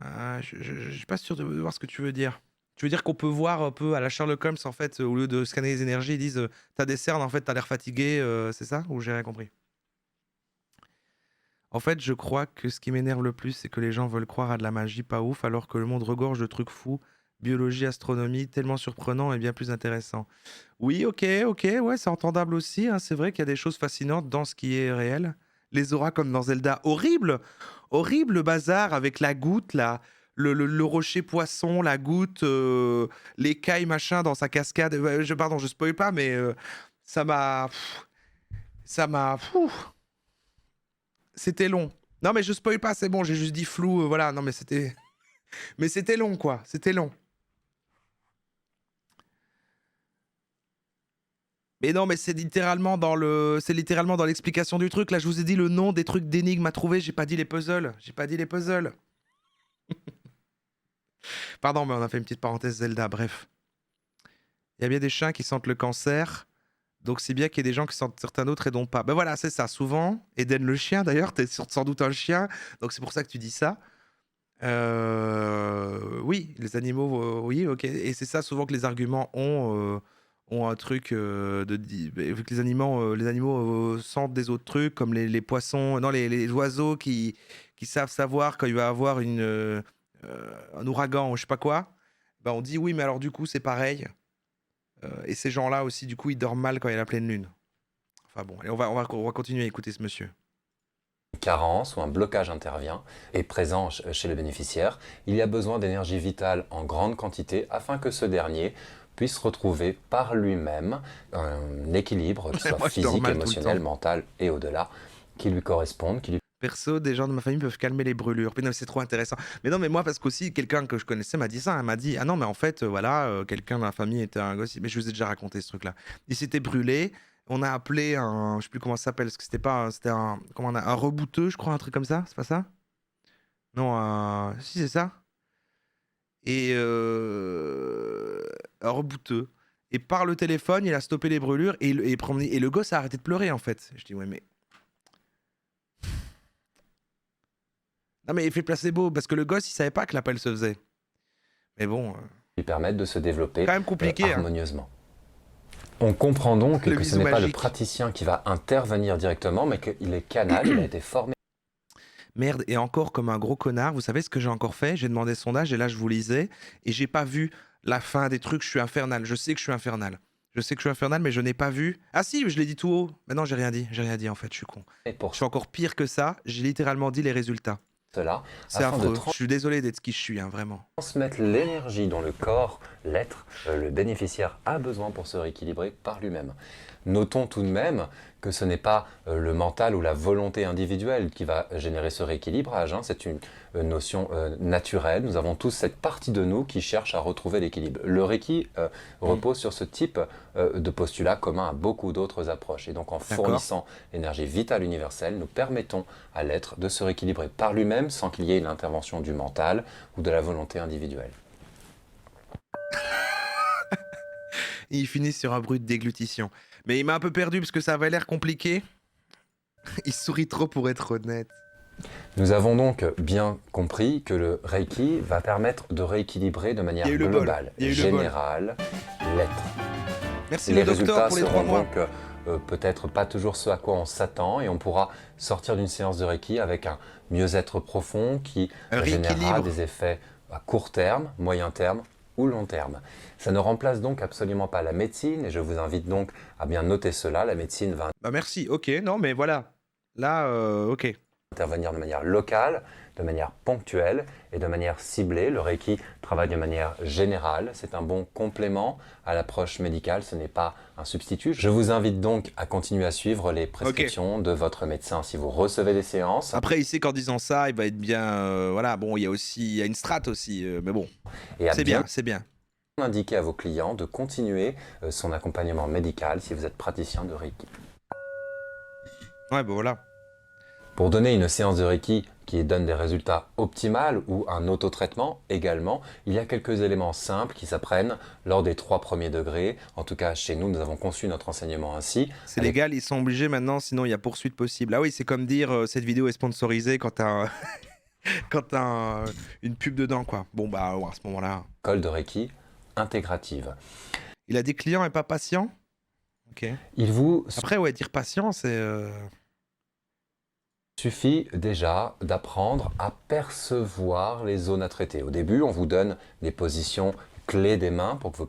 Ah, je suis pas sûr de voir ce que tu veux dire. Tu veux dire qu'on peut voir un peu à la Sherlock Holmes, en fait, au lieu de scanner les énergies, ils disent t'as des cernes, en fait, t'as l'air fatigué, c'est ça? Ou j'ai rien compris? En fait, je crois que ce qui m'énerve le plus, c'est que les gens veulent croire à de la magie pas ouf, alors que le monde regorge de trucs fous, biologie, astronomie, tellement surprenants et bien plus intéressants. Oui, ok, ouais, c'est entendable aussi, hein, c'est vrai qu'il y a des choses fascinantes dans ce qui est réel. Les auras comme dans Zelda, horrible! Horrible le bazar avec la goutte, là. Le rocher poisson, la goutte, l'écaille machin dans sa cascade. Pardon, je spoil pas, mais ça m'a. Ça m'a. C'était long. Non, mais je spoil pas, c'est bon, j'ai juste dit flou, voilà. Non, mais c'était. Mais c'était long, quoi. C'était long. Mais non, mais c'est littéralement dans l'explication du truc. Là, je vous ai dit le nom des trucs d'énigmes à trouver. J'ai pas dit les puzzles. Pardon, mais on a fait une petite parenthèse Zelda, bref. Il y a bien des chiens qui sentent le cancer, donc c'est bien qu'il y ait des gens qui sentent certains autres et dont pas. Ben voilà, c'est ça, souvent. Eden le chien, d'ailleurs, t'es sans doute un chien, donc c'est pour ça que tu dis ça. Oui, les animaux, oui, ok. Et c'est ça, souvent, que les arguments ont un truc vu que les animaux sentent des autres trucs, comme les poissons, non, les oiseaux qui savent savoir quand il va y avoir un ouragan ou je sais pas quoi, bah on dit oui, mais alors du coup c'est pareil. Et ces gens-là aussi, du coup, ils dorment mal quand il y a la pleine lune. Enfin bon, allez, on va continuer à écouter ce monsieur. Une carence ou un blocage intervient, est présent chez le bénéficiaire. Il y a besoin d'énergie vitale en grande quantité afin que ce dernier puisse retrouver par lui-même un équilibre qui soit Moi, je dors physique, mal tout le émotionnel, temps. mental et au-delà, qui lui corresponde, qui lui Perso, des gens de ma famille peuvent calmer les brûlures. Mais non, c'est trop intéressant. Mais non, mais moi, parce qu'aussi, quelqu'un que je connaissais m'a dit ça. Elle m'a dit, ah non, mais en fait, voilà, quelqu'un de ma famille était un gosse. Mais je vous ai déjà raconté ce truc-là. Il s'était brûlé. On a appelé un, je sais plus comment ça s'appelle, parce que c'était un, un rebouteux, je crois, un truc comme ça. C'est pas ça? Non, si c'est ça. Et un rebouteux. Et par le téléphone, il a stoppé les brûlures et le gosse a arrêté de pleurer en fait. Je dis ouais mais. Non mais effet placebo, parce que le gosse il savait pas que l'appel se faisait. Mais bon. permettent de se développer Quand même compliqué, harmonieusement. On comprend donc que ce n'est pas le magique. praticien qui va intervenir directement, mais qu'il est canal, il a été formé. Merde, et encore comme un gros connard, vous savez ce que j'ai encore fait? J'ai demandé sondage et là je vous lisais et j'ai pas vu la fin des trucs, je suis infernal. Je sais que je suis infernal. Je sais que je suis infernal, mais je n'ai pas vu. Ah si, je l'ai dit tout haut. Mais non, j'ai rien dit en fait, je suis con. Et pour Je suis encore pire que ça, j'ai littéralement dit les résultats. cela, C'est afin de affreux. Je suis désolé d'être ce qui je suis, hein, vraiment. transmettre l'énergie dont le corps, l'être, le bénéficiaire a besoin pour se rééquilibrer par lui-même. Notons tout de même que ce n'est pas le mental ou la volonté individuelle qui va générer ce rééquilibrage, hein. C'est une notion naturelle. Nous avons tous cette partie de nous qui cherche à retrouver l'équilibre. Le Reiki repose sur ce type de postulat commun à beaucoup d'autres approches. Et donc en fournissant l'énergie vitale universelle, nous permettons à l'être de se rééquilibrer par lui-même sans qu'il y ait l'intervention du mental ou de la volonté individuelle. Il finit sur un bruit de déglutition. Mais il m'a un peu perdu parce que ça avait l'air compliqué. Il sourit trop pour être honnête. Nous avons donc bien compris que le Reiki va permettre de rééquilibrer de manière globale, générale, l'être. Merci Les le docteur résultats pour les 3 seront mois. donc peut-être pas toujours ce à quoi on s'attend et on pourra sortir d'une séance de Reiki avec un mieux-être profond qui générera des effets à court terme, moyen terme ou long terme. Ça ne remplace donc absolument pas la médecine et je vous invite donc à bien noter cela. La médecine va Bah merci, ok, non mais voilà. Là, ok. intervenir de manière locale, de manière ponctuelle et de manière ciblée. Le Reiki travaille de manière générale. C'est un bon complément à l'approche médicale. Ce n'est pas un substitut. Je vous invite donc à continuer à suivre les prescriptions de votre médecin si vous recevez des séances. Après, il sait qu'en disant ça, il va être bien. Voilà, bon, il y a une strate aussi, mais bon, Et à c'est bien bien, c'est bien. indiquer à vos clients de continuer son accompagnement médical si vous êtes praticien de Reiki. Ouais, bah voilà. Pour donner une séance de Reiki qui donne des résultats optimaux ou un autotraitement également, il y a quelques éléments simples qui s'apprennent lors des 3 premiers degrés. En tout cas, chez nous, nous avons conçu notre enseignement ainsi. C'est légal, ils sont obligés maintenant, sinon il y a poursuite possible. Ah oui, c'est comme dire cette vidéo est sponsorisée quand t'as quand t'as une pub dedans, quoi. Bon, bah, ouais, à ce moment-là. École de Reiki intégrative. Il a des clients et pas patients. Ok. Il vous Après, ouais, dire patient, c'est. suffit déjà d'apprendre à percevoir les zones à traiter. Au début, on vous donne des positions clés des mains pour que vous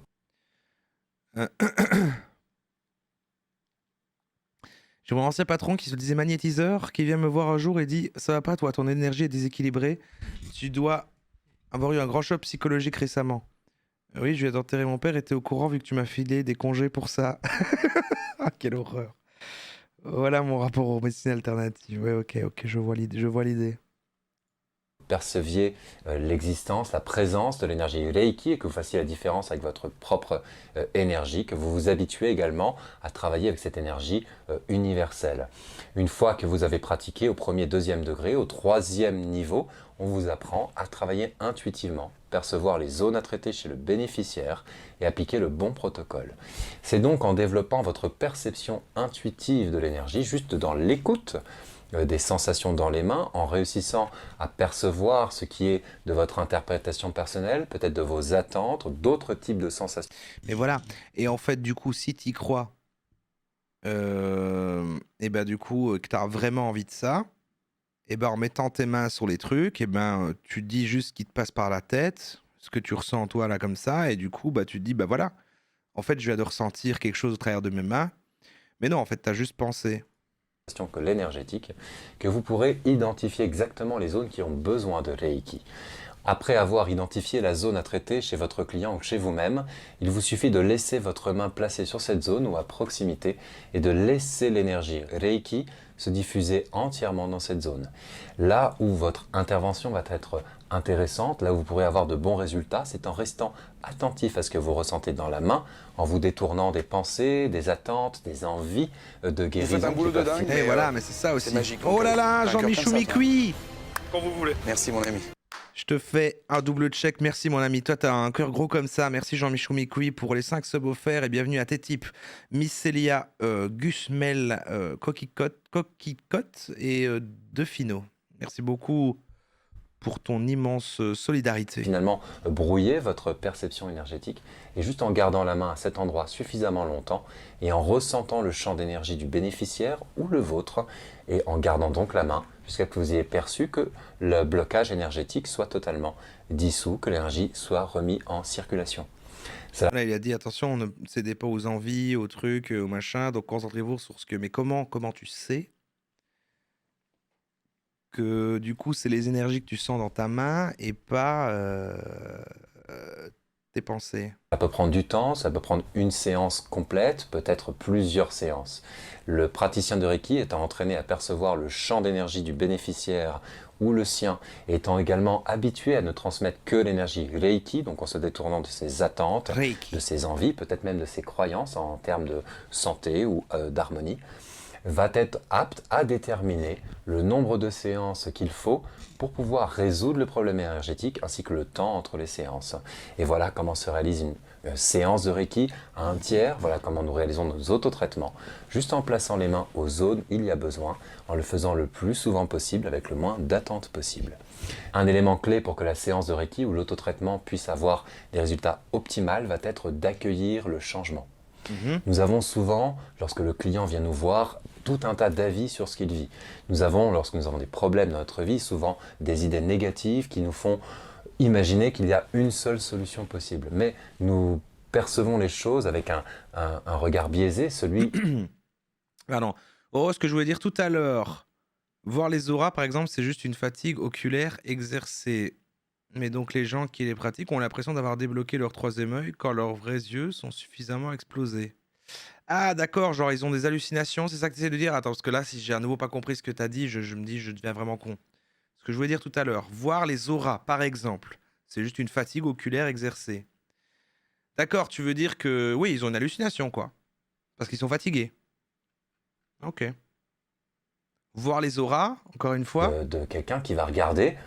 J'ai mon ancien patron qui se disait magnétiseur, qui vient me voir un jour et dit ça va pas, toi, ton énergie est déséquilibrée. Tu dois avoir eu un grand choc psychologique récemment. Oui, je viens d'enterrer mon père et t'es au courant vu que tu m'as filé des congés pour ça. Ah, quelle horreur. Voilà mon rapport aux médecines alternatives. Ouais, ok, je vois l'idée. perceviez l'existence, la présence de l'énergie Reiki et que vous fassiez la différence avec votre propre énergie, que vous vous habituez également à travailler avec cette énergie universelle. Une fois que vous avez pratiqué au premier, deuxième degré, au troisième niveau, on vous apprend à travailler intuitivement, percevoir les zones à traiter chez le bénéficiaire et appliquer le bon protocole. C'est donc en développant votre perception intuitive de l'énergie, juste dans l'écoute, des sensations dans les mains, en réussissant à percevoir ce qui est de votre interprétation personnelle, peut-être de vos attentes, d'autres types de sensations. Mais voilà. Et en fait, du coup, si tu y crois, et ben du coup, que tu as vraiment envie de ça, et ben en mettant tes mains sur les trucs, et ben tu te dis juste ce qui te passe par la tête, ce que tu ressens en toi là comme ça, et du coup, bah tu te dis, bah voilà, en fait, je viens de ressentir quelque chose au travers de mes mains. Mais non, en fait, tu as juste pensé. Que l'énergétique, que vous pourrez identifier exactement les zones qui ont besoin de Reiki. Après avoir identifié la zone à traiter chez votre client ou chez vous-même, il vous suffit de laisser votre main placée sur cette zone ou à proximité et de laisser l'énergie Reiki se diffuser entièrement dans cette zone. Là où votre intervention va être intéressante, là où vous pourrez avoir de bons résultats, c'est en restant attentif à ce que vous ressentez dans la main, en vous détournant des pensées, des attentes, des envies de guérison. Vous faites un boulot de dingue. Et voilà, mais c'est ça aussi. magique. Oh là là, Un cœur Jean-Michel comme ça, Micoui. Quand vous voulez. Merci mon ami. Je te fais un double check. Merci, mon ami. Toi, t'as un cœur gros comme ça. Merci, Jean-Michel Micoui, pour les 5 subs offerts. Et bienvenue à tes types. Miss Célia, Gusmel, Coquicot et Defino. Merci beaucoup pour ton immense solidarité. Finalement, brouiller votre perception énergétique et juste en gardant la main à cet endroit suffisamment longtemps et en ressentant le champ d'énergie du bénéficiaire ou le vôtre et en gardant donc la main jusqu'à ce que vous ayez perçu que le blocage énergétique soit totalement dissous, que l'énergie soit remise en circulation. Là, il a dit attention, ne cédez pas aux envies, aux trucs, aux machins. Donc concentrez-vous sur ce que. Mais comment tu sais que du coup c'est les énergies que tu sens dans ta main et pas tes pensées? Ça peut prendre du temps, ça peut prendre une séance complète, peut-être plusieurs séances. Le praticien de Reiki étant entraîné à percevoir le champ d'énergie du bénéficiaire ou le sien, étant également habitué à ne transmettre que l'énergie Reiki, donc en se détournant de ses attentes, Reiki. de ses envies, peut-être même de ses croyances en termes de santé ou d'harmonie, va être apte à déterminer le nombre de séances qu'il faut pour pouvoir résoudre le problème énergétique ainsi que le temps entre les séances. Et voilà comment se réalise une séance de Reiki à un tiers, voilà comment nous réalisons nos autotraitements, juste en plaçant les mains aux zones où il y a besoin, en le faisant le plus souvent possible avec le moins d'attente possible. Un élément clé pour que la séance de Reiki ou l'autotraitement puisse avoir des résultats optimaux va être d'accueillir le changement. Nous avons souvent, lorsque le client vient nous voir, tout un tas d'avis sur ce qu'il vit. Nous avons, lorsque nous avons des problèmes dans notre vie, souvent des idées négatives qui nous font imaginer qu'il y a une seule solution possible. Mais nous percevons les choses avec un regard biaisé, celui... Pardon. Oh, ce que je voulais dire tout à l'heure. Voir les auras, par exemple, c'est juste une fatigue oculaire exercée. Mais donc les gens qui les pratiquent ont l'impression d'avoir débloqué leur troisième œil quand leurs vrais yeux sont suffisamment explosés. Ah d'accord, genre ils ont des hallucinations, c'est ça que tu essaies de dire? Attends, parce que là, si j'ai à nouveau pas compris ce que tu as dit, je me dis, je deviens vraiment con. Ce que je voulais dire tout à l'heure, voir les auras, par exemple, c'est juste une fatigue oculaire exercée. D'accord, tu veux dire que oui, ils ont une hallucination, quoi. Parce qu'ils sont fatigués. Ok. Voir les auras, encore une fois. de quelqu'un qui va regarder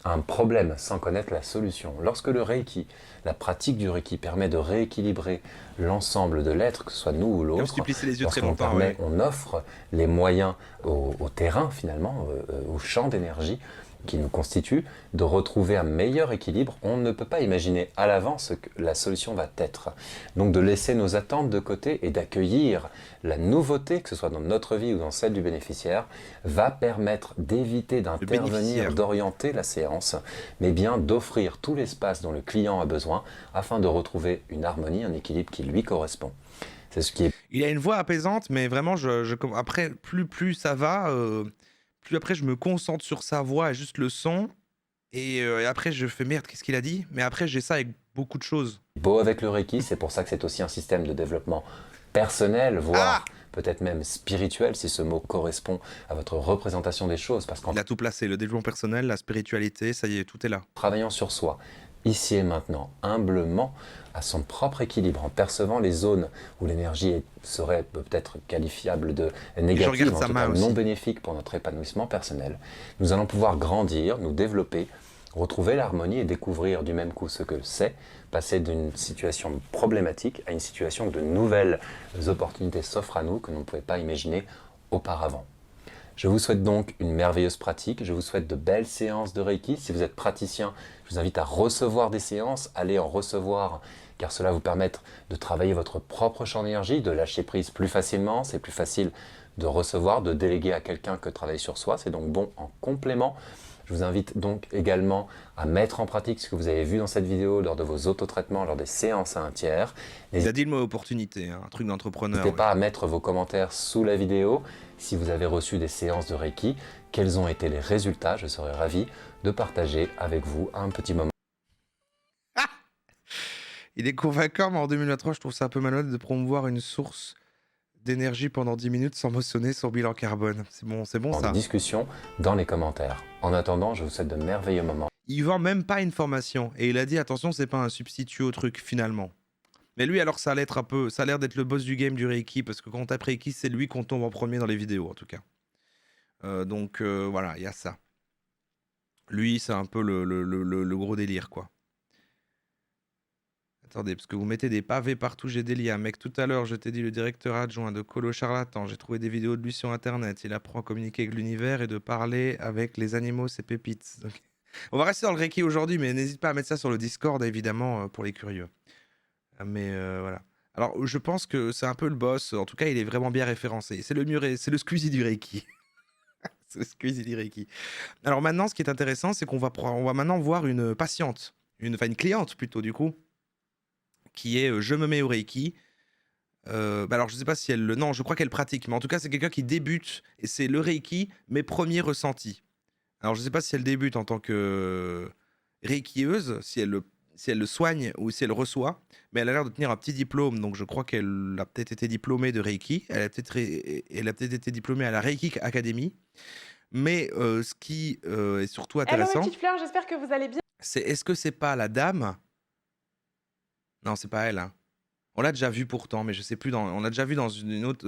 un problème sans connaître la solution. Lorsque le Reiki, la pratique du Reiki permet de rééquilibrer l'ensemble de l'être, que ce soit nous ou Comme si l'autre, tu plissais les yeux très lorsqu'on longtemps, ouais. on offre les moyens au terrain finalement, au champ d'énergie qui nous constitue, de retrouver un meilleur équilibre, on ne peut pas imaginer à l'avance ce que la solution va être. Donc de laisser nos attentes de côté et d'accueillir la nouveauté, que ce soit dans notre vie ou dans celle du bénéficiaire, va permettre d'éviter d'intervenir, bénéficiaire. d'orienter la séance, mais bien d'offrir tout l'espace dont le client a besoin afin de retrouver une harmonie, un équilibre qui lui correspond. C'est ce qui est... Il a une voix apaisante, mais vraiment, après, plus ça va, plus après je me concentre sur sa voix et juste le son. Et après, je fais merde, qu'est-ce qu'il a dit? Mais après, j'ai ça avec beaucoup de choses. beau avec le Reiki, c'est pour ça que c'est aussi un système de développement personnel, voire peut-être même spirituel, si ce mot correspond à votre représentation des choses. Parce qu'en Il a tout placé, le développement personnel, la spiritualité, ça y est, tout est là. travaillant sur soi, ici et maintenant, humblement, à son propre équilibre, en percevant les zones où l'énergie serait peut-être qualifiable de négative, regarde en sa tout main cas aussi. non bénéfique pour notre épanouissement personnel, nous allons pouvoir grandir, nous développer, retrouver l'harmonie et découvrir du même coup ce que c'est, passer d'une situation problématique à une situation où de nouvelles opportunités s'offrent à nous que l'on ne pouvait pas imaginer auparavant. Je vous souhaite donc une merveilleuse pratique, je vous souhaite de belles séances de Reiki. Si vous êtes praticien, je vous invite à recevoir des séances, allez en recevoir, car cela vous permet de travailler votre propre champ d'énergie, de lâcher prise plus facilement, c'est plus facile de recevoir, de déléguer à quelqu'un que de travailler sur soi, c'est donc bon en complément. Je vous invite donc également à mettre en pratique ce que vous avez vu dans cette vidéo lors de vos autotraitements, lors des séances à un tiers. Il a dit le mot opportunité, hein, un truc d'entrepreneur. N'hésitez pas à mettre vos commentaires sous la vidéo. Si vous avez reçu des séances de Reiki, quels ont été les résultats? Je serais ravi de partager avec vous un petit moment. Il est convaincant, mais en 2023, je trouve ça un peu malhonnête de promouvoir une source d'énergie pendant 10 minutes sans mentionner son bilan carbone. C'est bon En ça. discussion dans les commentaires. En attendant, je vous souhaite de merveilleux moments. Il vend même pas une formation. Et il a dit, attention, c'est pas un substitut au truc, finalement. Mais lui, alors, ça a l'air d'être le boss du game du Reiki, parce que quand on tape Reiki, c'est lui qu'on tombe en premier dans les vidéos, en tout cas. Donc, voilà, il y a ça. Lui, c'est un peu le gros délire, quoi. Attendez, parce que vous mettez des pavés partout, j'ai des liens. Mec, tout à l'heure, je t'ai dit le directeur adjoint de Colo Charlatan. J'ai trouvé des vidéos de lui sur Internet. Il apprend à communiquer avec l'univers et de parler avec les animaux, c'est pépites. Donc, on va rester dans le Reiki aujourd'hui, mais n'hésite pas à mettre ça sur le Discord, évidemment, pour les curieux. Mais voilà. Alors, je pense que c'est un peu le boss. En tout cas, il est vraiment bien référencé. C'est le Squeezie du Reiki. C'est le Squeezie du Reiki. Alors maintenant, ce qui est intéressant, c'est qu'on va maintenant voir une patiente. Une cliente, plutôt, du coup. Qui est je me mets au Reiki. Alors, je sais pas si elle non, je crois qu'elle pratique. Mais en tout cas, c'est quelqu'un qui débute. Et c'est le Reiki, mes premiers ressentis. Alors, je sais pas si elle débute en tant que Reikieuse, si elle le soigne ou si elle reçoit, mais elle a l'air de tenir un petit diplôme, donc je crois qu'elle a peut-être été diplômée de Reiki, elle a peut-être été diplômée à la Reiki Academy, mais ce qui est surtout Hello mes intéressant, petites fleurs, j'espère que vous allez bien. c'est est-ce que c'est pas la dame? Non, c'est pas elle, hein. On l'a déjà vu pourtant, mais je sais plus, on l'a déjà vu dans une autre,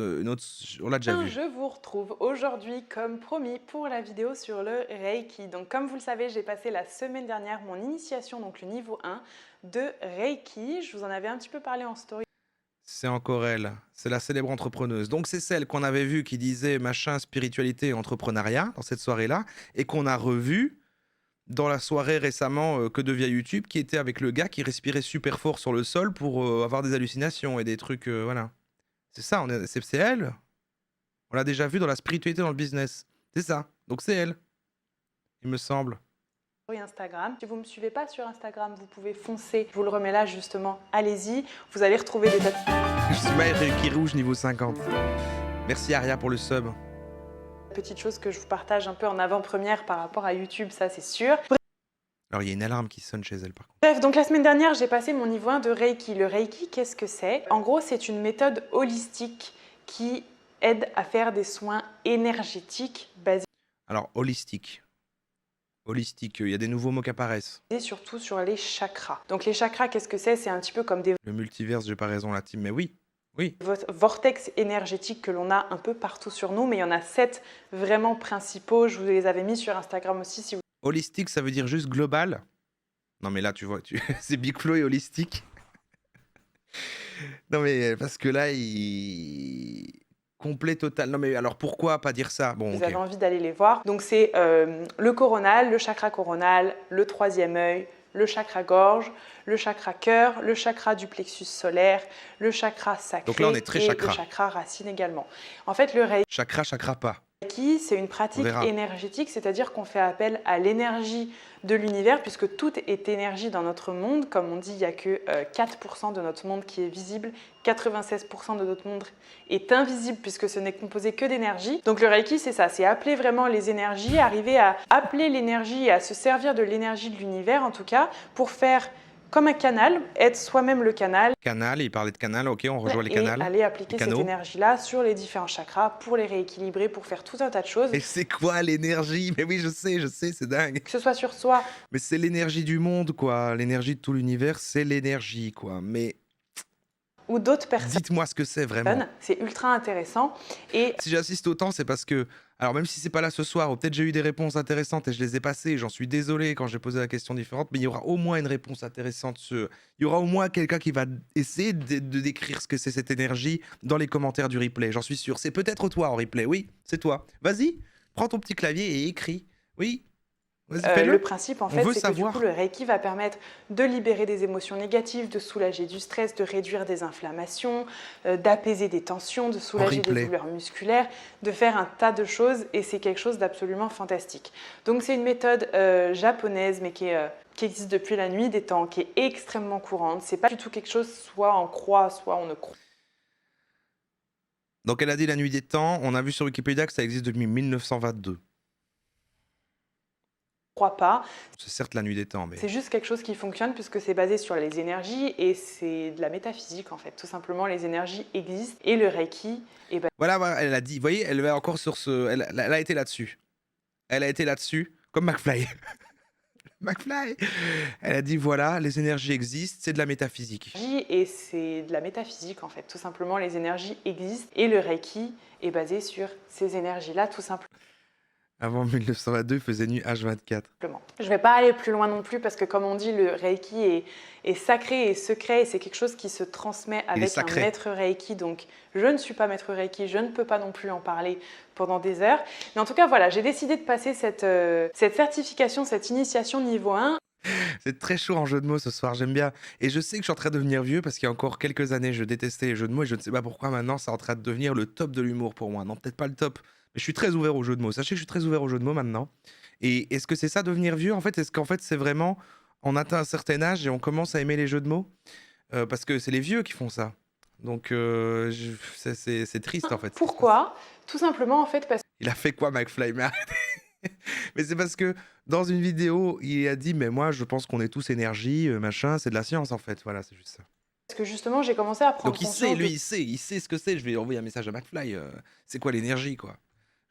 on l'a déjà vu. Je vous retrouve aujourd'hui comme promis pour la vidéo sur le Reiki. Donc comme vous le savez, j'ai passé la semaine dernière mon initiation, donc le niveau 1 de Reiki. Je vous en avais un petit peu parlé en story. C'est encore elle, c'est la célèbre entrepreneuse. Donc c'est celle qu'on avait vue qui disait machin, spiritualité et entrepreneuriat dans cette soirée-là, et qu'on a revue dans la soirée récemment que devient YouTube, qui était avec le gars qui respirait super fort sur le sol pour avoir des hallucinations et des trucs, voilà. C'est ça, c'est elle. On l'a déjà vu dans la spiritualité, dans le business. C'est ça, donc c'est elle, il me semble. Instagram. Si vous ne me suivez pas sur Instagram, vous pouvez foncer. Je vous le remets là justement. Allez-y. Vous allez retrouver des tas de... Je suis mal Reiki rouge niveau 50. Merci Aria pour le sub. petites choses que je vous partage un peu en avant-première par rapport à YouTube, ça c'est sûr. Alors il y a une alarme qui sonne chez elle par contre. Bref, donc la semaine dernière, j'ai passé mon niveau 1 de Reiki. Le Reiki, qu'est-ce que c'est? En gros, c'est une méthode holistique qui aide à faire des soins énergétiques basés Alors holistique. Holistique, il y a des nouveaux mots qui apparaissent. surtout sur les chakras. Donc les chakras, qu'est-ce que c'est? C'est un petit peu comme des Le multiverse, j'ai pas raison la team, mais oui. Oui. vortex énergétiques que l'on a un peu partout sur nous, mais il y en a 7 vraiment principaux. Je vous les avais mis sur Instagram aussi si vous... Holistique, ça veut dire juste global. Non mais là, tu vois, c'est Big Flo et holistique. Non mais parce que là, il... complet total. Non mais alors pourquoi pas dire ça? Bon, Vous ok. avez envie d'aller les voir. Donc c'est le coronal, le chakra coronal, le troisième œil, le chakra gorge, le chakra cœur, le chakra du plexus solaire, le chakra sacré Donc là, on est très et chakra. le chakra racine également. En fait, le Chakra pas. Reiki, c'est une On pratique verra. énergétique, c'est-à-dire qu'on fait appel à l'énergie de l'univers, puisque tout est énergie dans notre monde. Comme on dit, il n'y a que 4% de notre monde qui est visible, 96% de notre monde est invisible, puisque ce n'est composé que d'énergie. Donc le Reiki, c'est ça, c'est appeler vraiment les énergies, arriver à appeler l'énergie et à se servir de l'énergie de l'univers, en tout cas, pour faire comme un canal, être soi-même le canal, Canal, il parlait de canal, ok, on rejoint les et canals. aller appliquer les cette canaux. énergie-là sur les différents chakras pour les rééquilibrer, pour faire tout un tas de choses. Et c'est quoi l'énergie? Mais oui, je sais, c'est dingue. Que ce soit sur soi, Mais c'est l'énergie du monde, quoi. L'énergie de tout l'univers, c'est l'énergie, quoi. Mais ou d'autres personnes, dites-moi ce que c'est vraiment. c'est ultra intéressant. Et Si j'assiste autant, c'est parce que... Alors même si c'est pas là ce soir, ou peut-être j'ai eu des réponses intéressantes et je les ai passées, j'en suis désolé quand j'ai posé la question différente, mais il y aura au moins une réponse intéressante. Il y aura au moins quelqu'un qui va essayer de décrire ce que c'est cette énergie dans les commentaires du replay, j'en suis sûr. C'est peut-être toi en replay, oui, c'est toi. Vas-y, prends ton petit clavier et écris. Oui, vas-y, fais-le. le principe, en fait, veut c'est que du savoir. coup, le Reiki va permettre de libérer des émotions négatives, de soulager du stress, de réduire des inflammations, d'apaiser des tensions, de soulager des replay. douleurs musculaires, de faire un tas de choses, et c'est quelque chose d'absolument fantastique. Donc c'est une méthode japonaise, mais qui existe depuis la nuit des temps, qui est extrêmement courante. C'est pas du tout quelque chose, soit on croit, soit on ne croit Donc elle a dit la nuit des temps, on a vu sur Wikipédia que ça existe depuis 1922. pas. C'est certes la nuit des temps, mais... C'est juste quelque chose qui fonctionne puisque c'est basé sur les énergies et c'est de la métaphysique en fait. Tout simplement, les énergies existent et le Reiki est Voilà, elle a dit, vous voyez, elle va encore sur ce... Elle a été là-dessus. Elle a été là-dessus, comme McFly. McFly. Elle a dit, voilà, les énergies existent, c'est de la métaphysique. et c'est de la métaphysique en fait. Tout simplement, les énergies existent et le Reiki est basé sur ces énergies-là tout simplement. Avant 1922, il faisait nuit H24. Je ne vais pas aller plus loin non plus parce que comme on dit, le Reiki est sacré et secret et c'est quelque chose qui se transmet avec un sacré. maître Reiki. Donc je ne suis pas maître Reiki, je ne peux pas non plus en parler pendant des heures. Mais en tout cas, voilà, j'ai décidé de passer cette certification, cette initiation niveau 1. C'est très chaud en jeu de mots ce soir, j'aime bien. Et je sais que je suis en train de devenir vieux parce qu'il y a encore quelques années, je détestais les jeux de mots et je ne sais pas pourquoi maintenant, c'est en train de devenir le top de l'humour pour moi. Non, peut-être pas le top, mais je suis très ouvert aux jeux de mots. Sachez que je suis très ouvert aux jeux de mots maintenant. Et est-ce que c'est ça devenir vieux en fait? Est-ce qu'en fait c'est vraiment, on atteint un certain âge et on commence à aimer les jeux de mots? Parce que c'est les vieux qui font ça. Donc c'est triste en fait. Pourquoi? Tout simplement en fait parce Il a fait quoi McFly? Mais arrêtez. Mais c'est parce que dans une vidéo, il a dit mais moi je pense qu'on est tous énergie, machin, c'est de la science en fait. Voilà, c'est juste ça. que justement j'ai commencé à prendre Donc il conscience sait, lui, il sait ce que c'est. Je vais envoyer un message à McFly. C'est quoi l'énergie, quoi?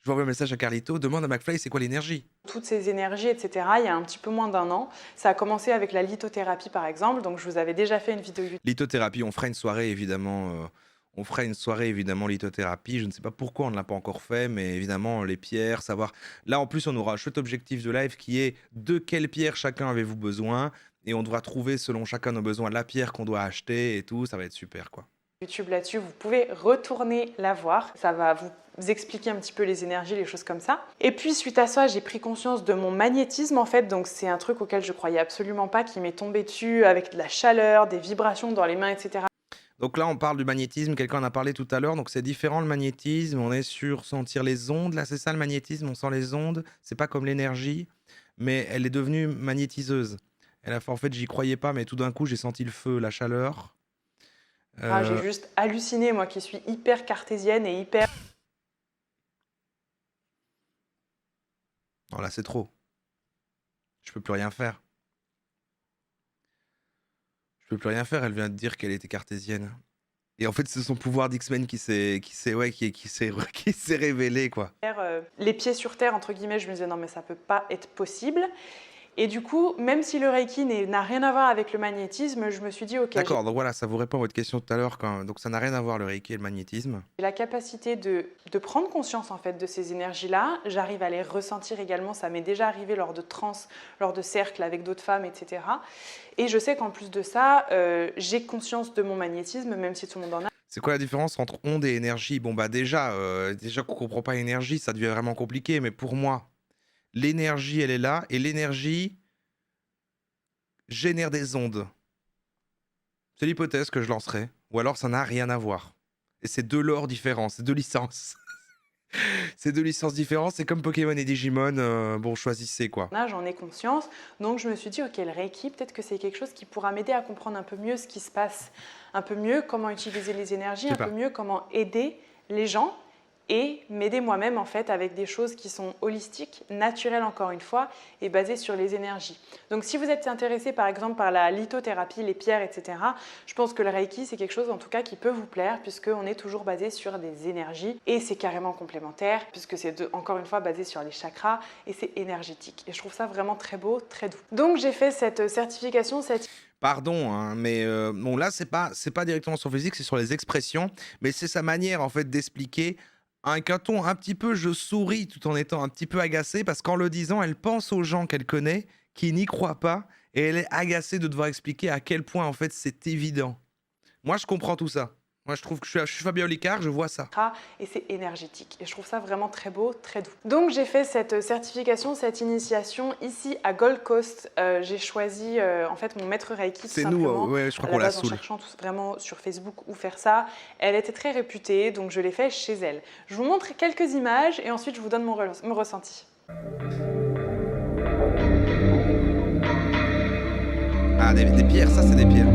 Je vais envoyer un message à Carlito. Demande à McFly, c'est quoi l'énergie? de toutes ces énergies, etc. Il y a un petit peu moins d'un an. Ça a commencé avec la lithothérapie par exemple. Donc je vous avais déjà fait une vidéo YouTube. Lithothérapie, on fera une soirée évidemment. On fera une soirée évidemment lithothérapie. Je ne sais pas pourquoi on ne l'a pas encore fait, mais évidemment les pierres, savoir. Là en plus, on aura un chouette objectif de live qui est de quelle pierre chacun avez-vous besoin, et on devra trouver selon chacun nos besoins la pierre qu'on doit acheter et tout. Ça va être super, quoi. YouTube là-dessus, vous pouvez retourner la voir, ça va vous expliquer un petit peu les énergies, les choses comme ça. Et puis suite à ça, j'ai pris conscience de mon magnétisme en fait, donc c'est un truc auquel je croyais absolument pas, qui m'est tombé dessus avec de la chaleur, des vibrations dans les mains, etc. Donc là, on parle du magnétisme, quelqu'un en a parlé tout à l'heure, donc c'est différent le magnétisme, on est sur sentir les ondes, là c'est ça le magnétisme, on sent les ondes, c'est pas comme l'énergie, mais elle est devenue magnétiseuse. Elle a fait, en fait, j'y croyais pas, mais tout d'un coup, j'ai senti le feu, la chaleur. Ah, j'ai Euh, juste halluciné, moi qui suis hyper cartésienne et hyper... Non, là, c'est trop. Je peux plus rien faire. Je peux plus rien faire. Elle vient de dire qu'elle était cartésienne. Et en fait, c'est son pouvoir d'X-Men qui s'est révélé, quoi. Les pieds sur terre, entre guillemets, je me disais non mais ça peut pas être possible. Et du coup, même si le Reiki n'a rien à voir avec le magnétisme, je me suis dit ok, j'ai D'accord, donc voilà, ça vous répond à votre question tout à l'heure. Donc ça n'a rien à voir le Reiki et le magnétisme. la capacité de prendre conscience en fait de ces énergies-là. J'arrive à les ressentir également. Ça m'est déjà arrivé lors de trans, lors de cercles avec d'autres femmes, etc. Et je sais qu'en plus de ça, j'ai conscience de mon magnétisme, même si tout le monde en a. C'est quoi la différence entre onde et énergie? Bon, bah déjà qu'on comprend pas l'énergie, ça devient vraiment compliqué. Mais pour moi, l'énergie, elle est là. Et l'énergie génère des ondes. C'est l'hypothèse que je lancerai. Ou alors, ça n'a rien à voir. Et c'est deux lores différents, c'est deux licences. C'est deux licences différentes. C'est comme Pokémon et Digimon. Bon, choisissez quoi. J'en ai conscience. Donc je me suis dit, ok, le Reiki, peut-être que c'est quelque chose qui pourra m'aider à comprendre un peu mieux ce qui se passe, un peu mieux comment utiliser les énergies, Je sais un pas. peu mieux comment aider les gens et m'aider moi-même en fait avec des choses qui sont holistiques, naturelles encore une fois, et basées sur les énergies. Donc si vous êtes intéressé par exemple par la lithothérapie, les pierres, etc., je pense que le Reiki c'est quelque chose en tout cas qui peut vous plaire puisqu'on est toujours basé sur des énergies et c'est carrément complémentaire puisque c'est encore une fois basé sur les chakras et c'est énergétique. Et je trouve ça vraiment très beau, très doux. Donc j'ai fait cette certification, Pardon, hein, mais bon là c'est pas directement sur le physique, c'est sur les expressions, mais c'est sa manière en fait d'expliquer avec un ton un petit peu, je souris tout en étant un petit peu agacé parce qu'en le disant, elle pense aux gens qu'elle connaît qui n'y croient pas et elle est agacée de devoir expliquer à quel point en fait c'est évident. Moi je comprends tout ça. Moi je trouve que je suis Fabien Olicard, je vois ça. et c'est énergétique. Et je trouve ça vraiment très beau, très doux. Donc j'ai fait cette certification, cette initiation ici à Gold Coast. J'ai choisi en fait mon maître Reiki. C'est nous, ouais, je crois qu'on la saoule. En cherchant vraiment sur Facebook où faire ça. Elle était très réputée, donc je l'ai fait chez elle. Je vous montre quelques images et ensuite je vous donne mon ressenti. Ah, des pierres, ça c'est des pierres.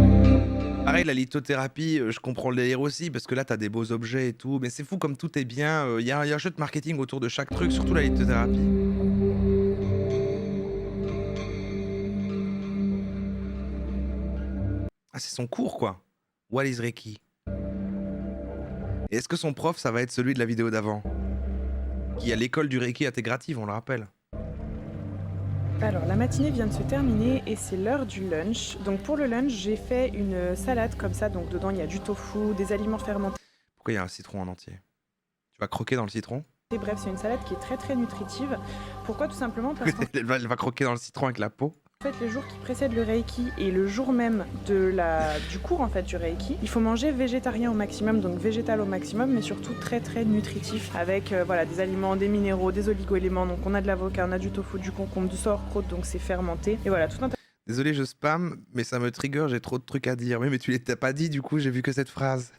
Pareil, la lithothérapie, je comprends le délire aussi, parce que là, t'as des beaux objets et tout, mais c'est fou comme tout est bien. Il y a un jeu de marketing autour de chaque truc, surtout la lithothérapie. Ah, c'est son cours, quoi. What is Reiki? Et est-ce que son prof, ça va être celui de la vidéo d'avant? Qui a l'école du Reiki intégrative, on le rappelle. Alors la matinée vient de se terminer et c'est l'heure du lunch. Donc pour le lunch, j'ai fait une salade comme ça. Donc dedans, il y a du tofu, des aliments fermentés. Pourquoi il y a un citron en entier? Tu vas croquer dans le citron? Bref, c'est une salade qui est très très nutritive. Pourquoi? Tout simplement parce qu'en Elle va croquer dans le citron avec la peau? fait, les jours qui précèdent le Reiki et le jour même du cours en fait du Reiki, il faut manger végétarien au maximum, donc végétal au maximum, mais surtout très très nutritif avec voilà, des aliments, des minéraux, des oligo-éléments. Donc on a de l'avocat, on a du tofu, du concombre, du sauerkraut, donc c'est fermenté. Et voilà, tout un tas. Désolé, je spam, mais ça me trigger, j'ai trop de trucs à dire. Oui, mais tu les t'as pas dit, du coup, j'ai vu que cette phrase.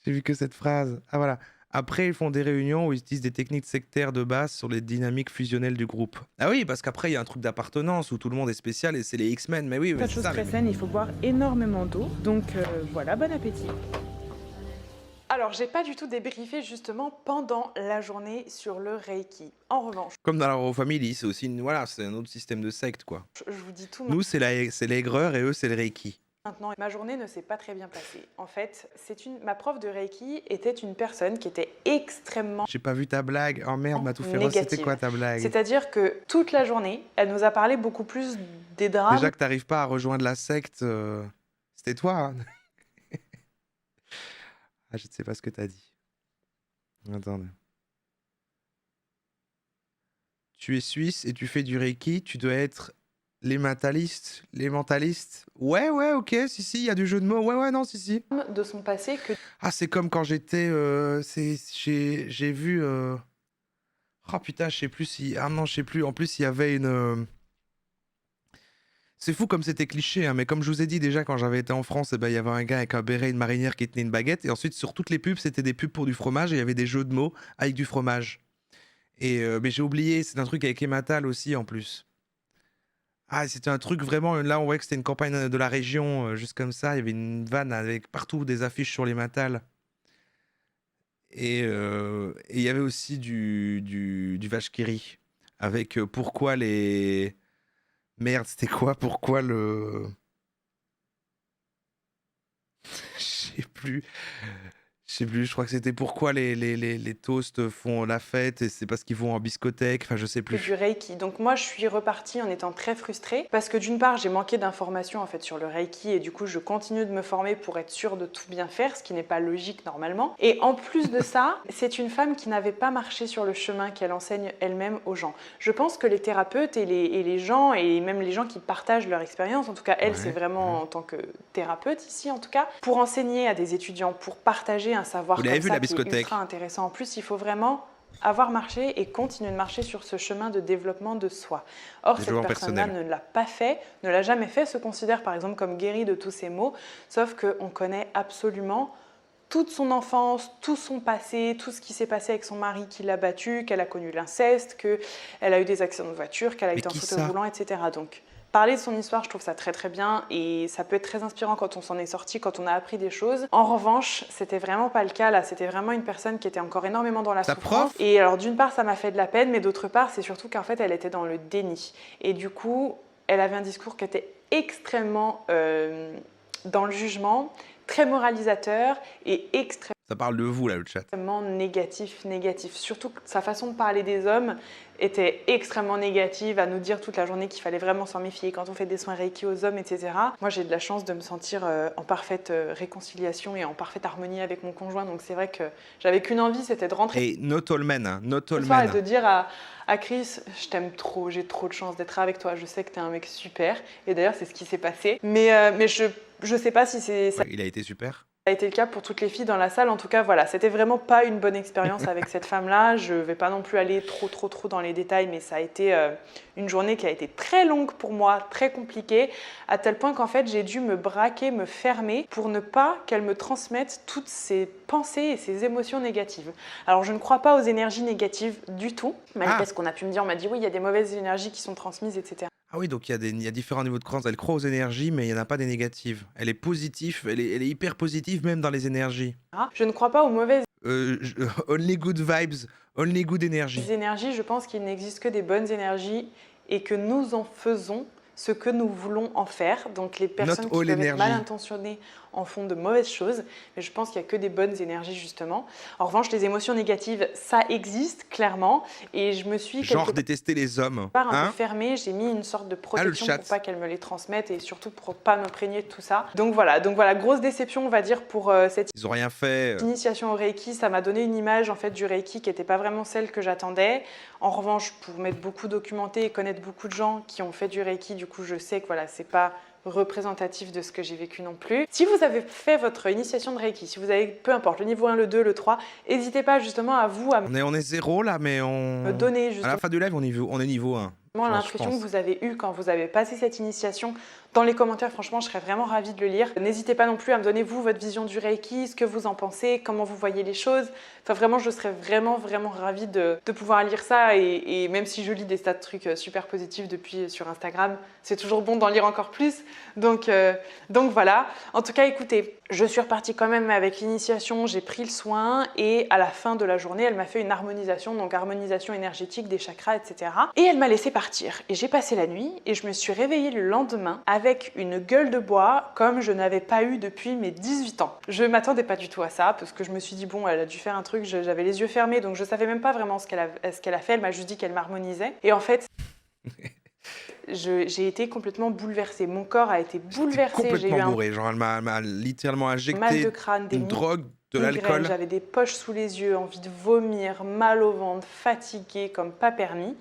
J'ai vu que cette phrase. Ah voilà. Après, ils font des réunions où ils utilisent des techniques sectaires de base sur les dynamiques fusionnelles du groupe. Ah oui, parce qu'après, il y a un truc d'appartenance où tout le monde est spécial et c'est les X-Men. Mais oui, Pas de choses très saines, il faut boire énormément d'eau. Donc voilà, bon appétit. Alors, j'ai pas du tout débriefé justement pendant la journée sur le Reiki. En revanche, comme dans la Royal Family, c'est aussi voilà, c'est un autre système de secte, quoi. je vous dis tout. Nous, c'est l'aigreur et eux, c'est le Reiki. Maintenant, ma journée ne s'est pas très bien passée. En fait, ma prof de Reiki était une personne qui était extrêmement... J'ai pas vu ta blague. Oh merde, Matou Féroce, négative. c'était quoi ta blague? C'est-à-dire que toute la journée, elle nous a parlé beaucoup plus des drames. Déjà que t'arrives pas à rejoindre la secte, c'était toi. Hein. Ah, je ne sais pas ce que t'as dit. Attendez. Tu es suisse et tu fais du Reiki, tu dois être les mentalistes, Ouais, ok, si, il y a du jeu de mots. Ouais, non, si. De son passé que... Ah, c'est comme quand j'étais... j'ai vu... Oh putain, je sais plus si... Ah non, je sais plus. En plus, il y avait une... C'est fou comme c'était cliché, hein, mais comme je vous ai dit déjà, quand j'avais été en France, eh ben, il y avait un gars avec un béret et une marinière qui tenait une baguette. Et ensuite, sur toutes les pubs, c'était des pubs pour du fromage et il y avait des jeux de mots avec du fromage. Mais j'ai oublié, c'est un truc avec Ematal aussi en plus. Ah, c'était un truc vraiment, là on voyait que c'était une campagne de la région, juste comme ça, il y avait une vanne avec partout des affiches sur les Matal. Et il y avait aussi du Vache qui rit, avec pourquoi les... Merde, c'était quoi? Pourquoi le... Je sais plus. Je sais plus, je crois que c'était pourquoi les toasts font la fête et c'est parce qu'ils vont en biscothèque, enfin je sais Du plus. Reiki. Donc moi je suis repartie en étant très frustrée parce que d'une part j'ai manqué d'informations en fait sur le Reiki et du coup je continue de me former pour être sûre de tout bien faire, ce qui n'est pas logique normalement. Et en plus de ça, c'est une femme qui n'avait pas marché sur le chemin qu'elle enseigne elle-même aux gens. Je pense que les thérapeutes et les gens et même les gens qui partagent leur expérience, en tout cas elle Ouais, c'est vraiment en tant que thérapeute ici en tout cas, pour enseigner à des étudiants, pour partager un savoir Vous comme l'avez vu ça la qui est biscothèque? ultra intéressant. En plus il faut vraiment avoir marché et continuer de marcher sur ce chemin de développement de soi. Or, cette Développement personne-là personnel. ne l'a pas fait, ne l'a jamais fait, se considère par exemple comme guérie de tous ses maux, sauf qu'on connaît absolument toute son enfance, tout son passé, tout ce qui s'est passé avec son mari qui l'a battue, qu'elle a connu l'inceste, qu'elle a eu des accidents de voiture, qu'elle a Mais été en qui fauteuil ça? roulant, etc. Donc, parler de son histoire, je trouve ça très très bien et ça peut être très inspirant quand on s'en est sorti, quand on a appris des choses. En revanche, c'était vraiment pas le cas là, c'était vraiment une personne qui était encore énormément dans la Ta souffrance. prof? Et alors d'une part, ça m'a fait de la peine, mais d'autre part, c'est surtout qu'en fait, elle était dans le déni. Et du coup, elle avait un discours qui était extrêmement dans le jugement, très moralisateur et extrêmement Ça parle de vous là, le chat. négatif. Surtout que sa façon de parler des hommes était extrêmement négative, à nous dire toute la journée qu'il fallait vraiment s'en méfier quand on fait des soins Reiki aux hommes, etc. Moi, j'ai de la chance de me sentir en parfaite réconciliation et en parfaite harmonie avec mon conjoint, donc c'est vrai que j'avais qu'une envie, c'était de rentrer Et not all men, hein, not all ce soir et men. de dire à Chris, je t'aime trop, j'ai trop de chance d'être avec toi, je sais que t'es un mec super, et d'ailleurs c'est ce qui s'est passé, mais je sais pas si ça Ouais, il a été super. a été le cas pour toutes les filles dans la salle. En tout cas, voilà, c'était vraiment pas une bonne expérience avec cette femme-là. Je vais pas non plus aller trop dans les détails, mais ça a été une journée qui a été très longue pour moi, très compliquée, à tel point qu'en fait, j'ai dû me braquer, me fermer pour ne pas qu'elle me transmette toutes ces pensées et ces émotions négatives. Alors, je ne crois pas aux énergies négatives du tout, malgré ce qu'on a pu me dire. On m'a dit, oui, il y a des mauvaises énergies qui sont transmises, etc. Ah oui, donc il y a différents niveaux de croyance. Elle croit aux énergies, mais il n'y en a pas des négatives. Elle est positive, elle est hyper positive même dans les énergies. Je ne crois pas aux mauvaises Only good vibes, only good energy. énergies. Je pense qu'il n'existe que des bonnes énergies et que nous en faisons ce que nous voulons en faire. Donc les personnes qui all peuvent être energy. mal intentionnées en font de mauvaises choses, mais je pense qu'il n'y a que des bonnes énergies justement. En revanche, les émotions négatives, ça existe clairement, et je me suis Genre quelque détester les hommes. part un Hein peu fermée, j'ai mis une sorte de protection chat. pour pas qu'elle me les transmette et surtout pour pas m'imprégner de tout ça. Donc voilà, grosse déception on va dire pour cette Ils ont rien fait. initiation au Reiki. Ça m'a donné une image en fait du Reiki qui n'était pas vraiment celle que j'attendais. En revanche, pour m'être beaucoup documentée et connaître beaucoup de gens qui ont fait du Reiki, du coup je sais que voilà, c'est pas représentatif de ce que j'ai vécu non plus. Si vous avez fait votre initiation de Reiki, si vous avez, peu importe, le niveau 1, le 2, le 3, n'hésitez pas justement à vous, à On est zéro là, mais me donner à justement la fin du live, on est niveau 1. l'impression que vous avez eue quand vous avez passé cette initiation. Dans les commentaires, franchement, je serais vraiment ravie de le lire. N'hésitez pas non plus à me donner, vous, votre vision du Reiki, ce que vous en pensez, comment vous voyez les choses. Enfin, vraiment, je serais vraiment ravie de pouvoir lire ça. Et même si je lis des tas de trucs super positifs depuis sur Instagram, c'est toujours bon d'en lire encore plus. Donc voilà. En tout cas, écoutez, je suis repartie quand même avec l'initiation, j'ai pris le soin et à la fin de la journée, elle m'a fait une harmonisation, donc harmonisation énergétique des chakras, etc. Et elle m'a laissé partir. Et j'ai passé la nuit et je me suis réveillée le lendemain avec une gueule de bois comme je n'avais pas eu depuis mes 18 ans. Je m'attendais pas du tout à ça parce que je me suis dit, bon, elle a dû faire un truc, j'avais les yeux fermés, donc je savais même pas vraiment ce qu'elle a fait. Elle m'a juste dit qu'elle m'harmonisait. Et en fait, j'ai été complètement bouleversée. Mon corps a été bouleversé. J'ai eu Complètement un bourré. Genre, elle m'a littéralement mal injecté de crâne, des une drogue, de migraines, l'alcool. j'avais des poches sous les yeux, envie de vomir, mal au ventre, fatiguée comme pas permis.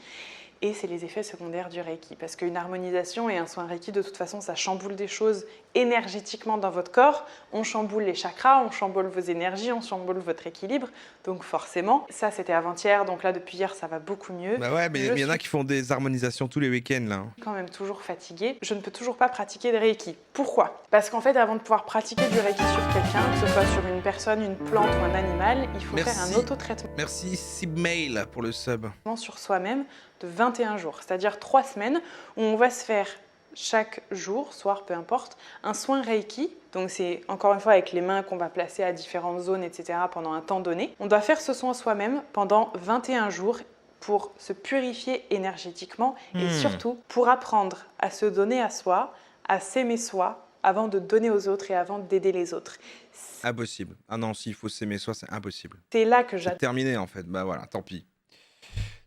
Et c'est les effets secondaires du Reiki. Parce qu'une harmonisation et un soin Reiki, de toute façon, ça chamboule des choses énergétiquement dans votre corps, on chamboule les chakras, on chamboule vos énergies, on chamboule votre équilibre. Donc forcément, ça c'était avant-hier, donc là depuis hier ça va beaucoup mieux. Bah ouais, mais il y en a qui font des harmonisations tous les week-ends là. Quand même toujours fatiguée. Je ne peux toujours pas pratiquer de Reiki. Pourquoi? Parce qu'en fait, avant de pouvoir pratiquer du Reiki sur quelqu'un, que ce soit sur une personne, une plante ou un animal, il faut faire un autotraitement. Merci Sibmail pour le sub. Sur soi-même de 21 jours, c'est-à-dire 3 semaines où on va se faire chaque jour, soir, peu importe, un soin Reiki. Donc c'est encore une fois avec les mains qu'on va placer à différentes zones, etc. pendant un temps donné. On doit faire ce soin soi-même pendant 21 jours pour se purifier énergétiquement et surtout pour apprendre à se donner à soi, à s'aimer soi avant de donner aux autres et avant d'aider les autres. Impossible. Ah non, s'il faut s'aimer soi, c'est impossible. C'est là que C'est terminé en fait. Bah voilà, tant pis.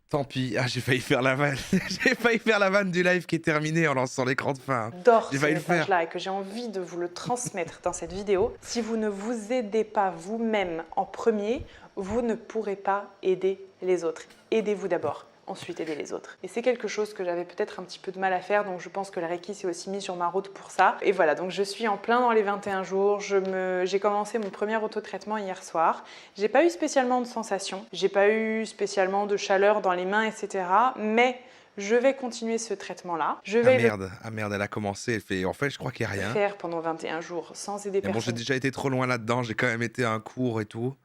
Tant pis. Ah, j'ai failli faire la vanne. J'ai failli faire la vanne du live qui est terminé en lançant l'écran de fin. J'adore ce message-là et que j'ai envie de vous le transmettre dans cette vidéo. Si vous ne vous aidez pas vous-même en premier, vous ne pourrez pas aider les autres. Aidez-vous d'abord. Ensuite aider les autres. Et c'est quelque chose que j'avais peut-être un petit peu de mal à faire, donc je pense que le Reiki s'est aussi mis sur ma route pour ça. Et voilà, donc je suis en plein dans les 21 jours, j'ai commencé mon premier autotraitement hier soir. J'ai pas eu spécialement de sensations, j'ai pas eu spécialement de chaleur dans les mains, etc. Mais je vais continuer ce traitement-là. Ah merde, elle a commencé, elle fait, en fait je crois qu'il n'y a rien. Faire pendant 21 jours sans aider personne. Bon, j'ai déjà été trop loin là-dedans, j'ai quand même été à un cours et tout.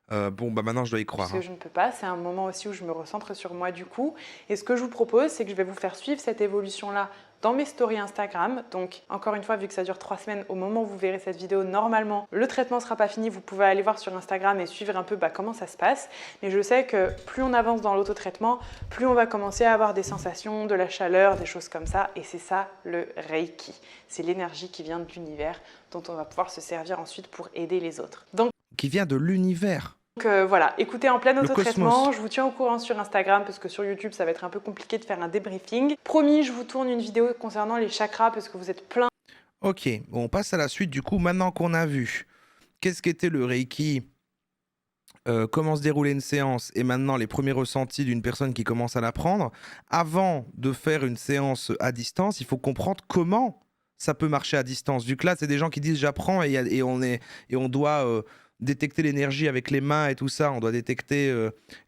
Bon, bah maintenant je dois y croire. Parce que je ne peux pas, c'est un moment aussi où je me recentre sur moi du coup. Et ce que je vous propose, c'est que je vais vous faire suivre cette évolution-là dans mes stories Instagram. Donc encore une fois, vu que ça dure 3 semaines, au moment où vous verrez cette vidéo, normalement, le traitement ne sera pas fini. Vous pouvez aller voir sur Instagram et suivre un peu comment ça se passe. Mais je sais que plus on avance dans l'autotraitement, plus on va commencer à avoir des sensations, de la chaleur, des choses comme ça. Et c'est ça le Reiki. C'est l'énergie qui vient de l'univers dont on va pouvoir se servir ensuite pour aider les autres. Donc, qui vient de l'univers. Donc voilà, écoutez, en plein autotraitement, je vous tiens au courant sur Instagram parce que sur YouTube, ça va être un peu compliqué de faire un débriefing. Promis, je vous tourne une vidéo concernant les chakras parce que vous êtes plein. Ok, bon, on passe à la suite du coup. Maintenant qu'on a vu qu'est-ce qu'était le Reiki, comment se déroulait une séance et maintenant les premiers ressentis d'une personne qui commence à l'apprendre, avant de faire une séance à distance, il faut comprendre comment ça peut marcher à distance. Vu que là, c'est des gens qui disent j'apprends et on doit... détecter l'énergie avec les mains et tout ça, on doit détecter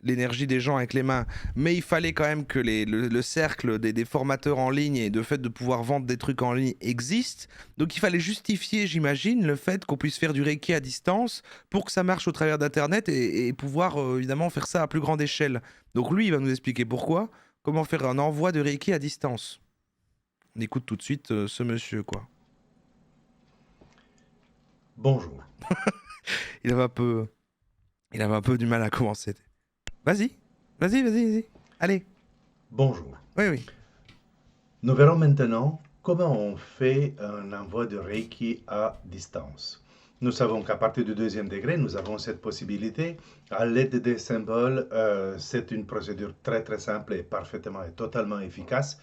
l'énergie des gens avec les mains, mais il fallait quand même que le cercle des formateurs en ligne et de fait de pouvoir vendre des trucs en ligne existe, donc il fallait justifier, j'imagine, le fait qu'on puisse faire du Reiki à distance pour que ça marche au travers d'internet et pouvoir évidemment faire ça à plus grande échelle. Donc lui il va nous expliquer pourquoi, comment faire un envoi de Reiki à distance. On écoute tout de suite ce monsieur quoi. Bonjour. Il avait un peu du mal à commencer. Vas-y. Allez. Bonjour. Oui. Nous verrons maintenant comment on fait un envoi de Reiki à distance. Nous savons qu'à partir du 2e degré, nous avons cette possibilité. À l'aide des symboles, c'est une procédure très très simple et parfaitement et totalement efficace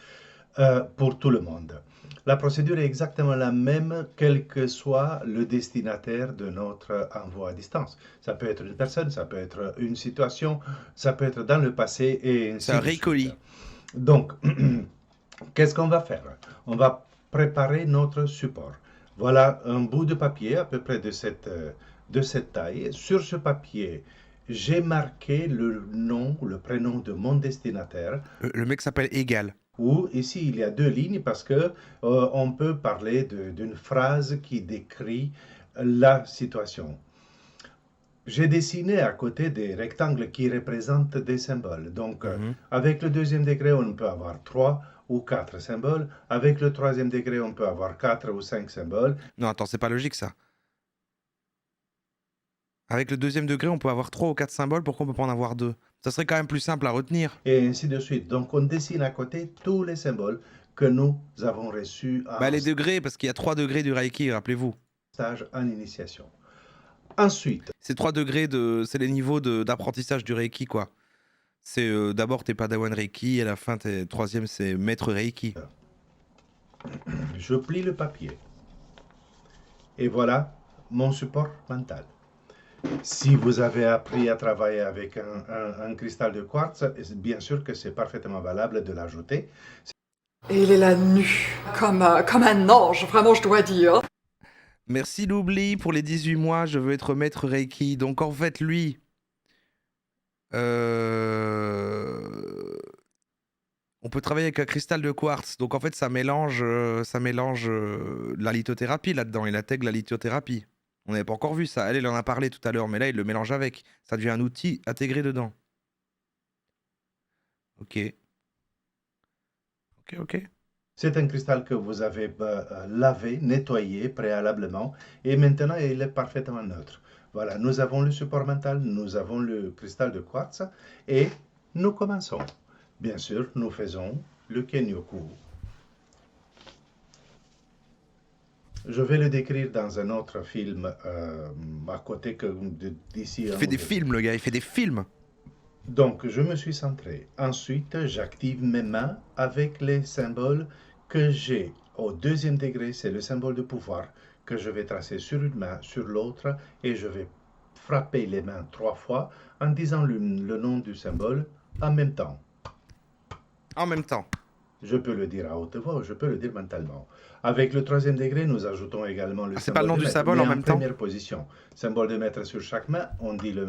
pour tout le monde. La procédure est exactement la même, quel que soit le destinataire de notre envoi à distance. Ça peut être une personne, ça peut être une situation, ça peut être dans le passé et ainsi c'est un de suite. Reiki. Donc, qu'est-ce qu'on va faire? On va préparer notre support. Voilà un bout de papier à peu près de cette taille. Sur ce papier, j'ai marqué le nom, le prénom de mon destinataire. Le mec s'appelle Égal. Ou ici, il y a 2 lignes parce que on peut parler d'une phrase qui décrit la situation. J'ai dessiné à côté des rectangles qui représentent des symboles. Donc, avec le 2e degré, on peut avoir 3 ou 4 symboles. Avec le 3e degré, on peut avoir 4 ou 5 symboles. Non, attends, c'est pas logique ça. Avec le 2e degré, on peut avoir 3 ou 4 symboles, pourquoi on peut pas en avoir 2? Ça serait quand même plus simple à retenir. Et ainsi de suite. Donc, on dessine à côté tous les symboles que nous avons reçus à les degrés, parce qu'il y a 3 degrés du Reiki, rappelez-vous. Stage en initiation. Ensuite. C'est 3 degrés, c'est les niveaux d'apprentissage du Reiki, quoi. C'est d'abord t'es Padawan Reiki, et à la fin, 3e, c'est Maître Reiki. Je plie le papier. Et voilà mon support mental. Si vous avez appris à travailler avec un cristal de quartz, bien sûr que c'est parfaitement valable de l'ajouter. Et il est là nu, comme un ange, vraiment je dois dire. Merci l'oubli pour les 18 mois, je veux être maître Reiki. Donc en fait, lui, on peut travailler avec un cristal de quartz. Donc en fait, ça mélange la lithothérapie là-dedans. Il intègre la lithothérapie. On n'avait pas encore vu ça. Elle, il en a parlé tout à l'heure, mais là, il le mélange avec. Ça devient un outil intégré dedans. Ok. Ok. C'est un cristal que vous avez lavé, nettoyé préalablement et maintenant il est parfaitement neutre. Voilà, nous avons le support mental, nous avons le cristal de quartz et nous commençons. Bien sûr, nous faisons le Kenyoku. Je vais le décrire dans un autre film à côté d'ici. Il fait des films, le gars, il fait des films. Donc, je me suis centré. Ensuite, j'active mes mains avec les symboles que j'ai. Au deuxième degré, c'est le symbole de pouvoir que je vais tracer sur une main, sur l'autre, et je vais frapper les mains 3 fois en disant le nom du symbole en même temps. En même temps. Je peux le dire à haute voix, je peux le dire mentalement. Avec le troisième degré, nous ajoutons également le c'est pas le nom de du maître, symbole mais en même temps. première position. Symbole de maître sur chaque main, on dit le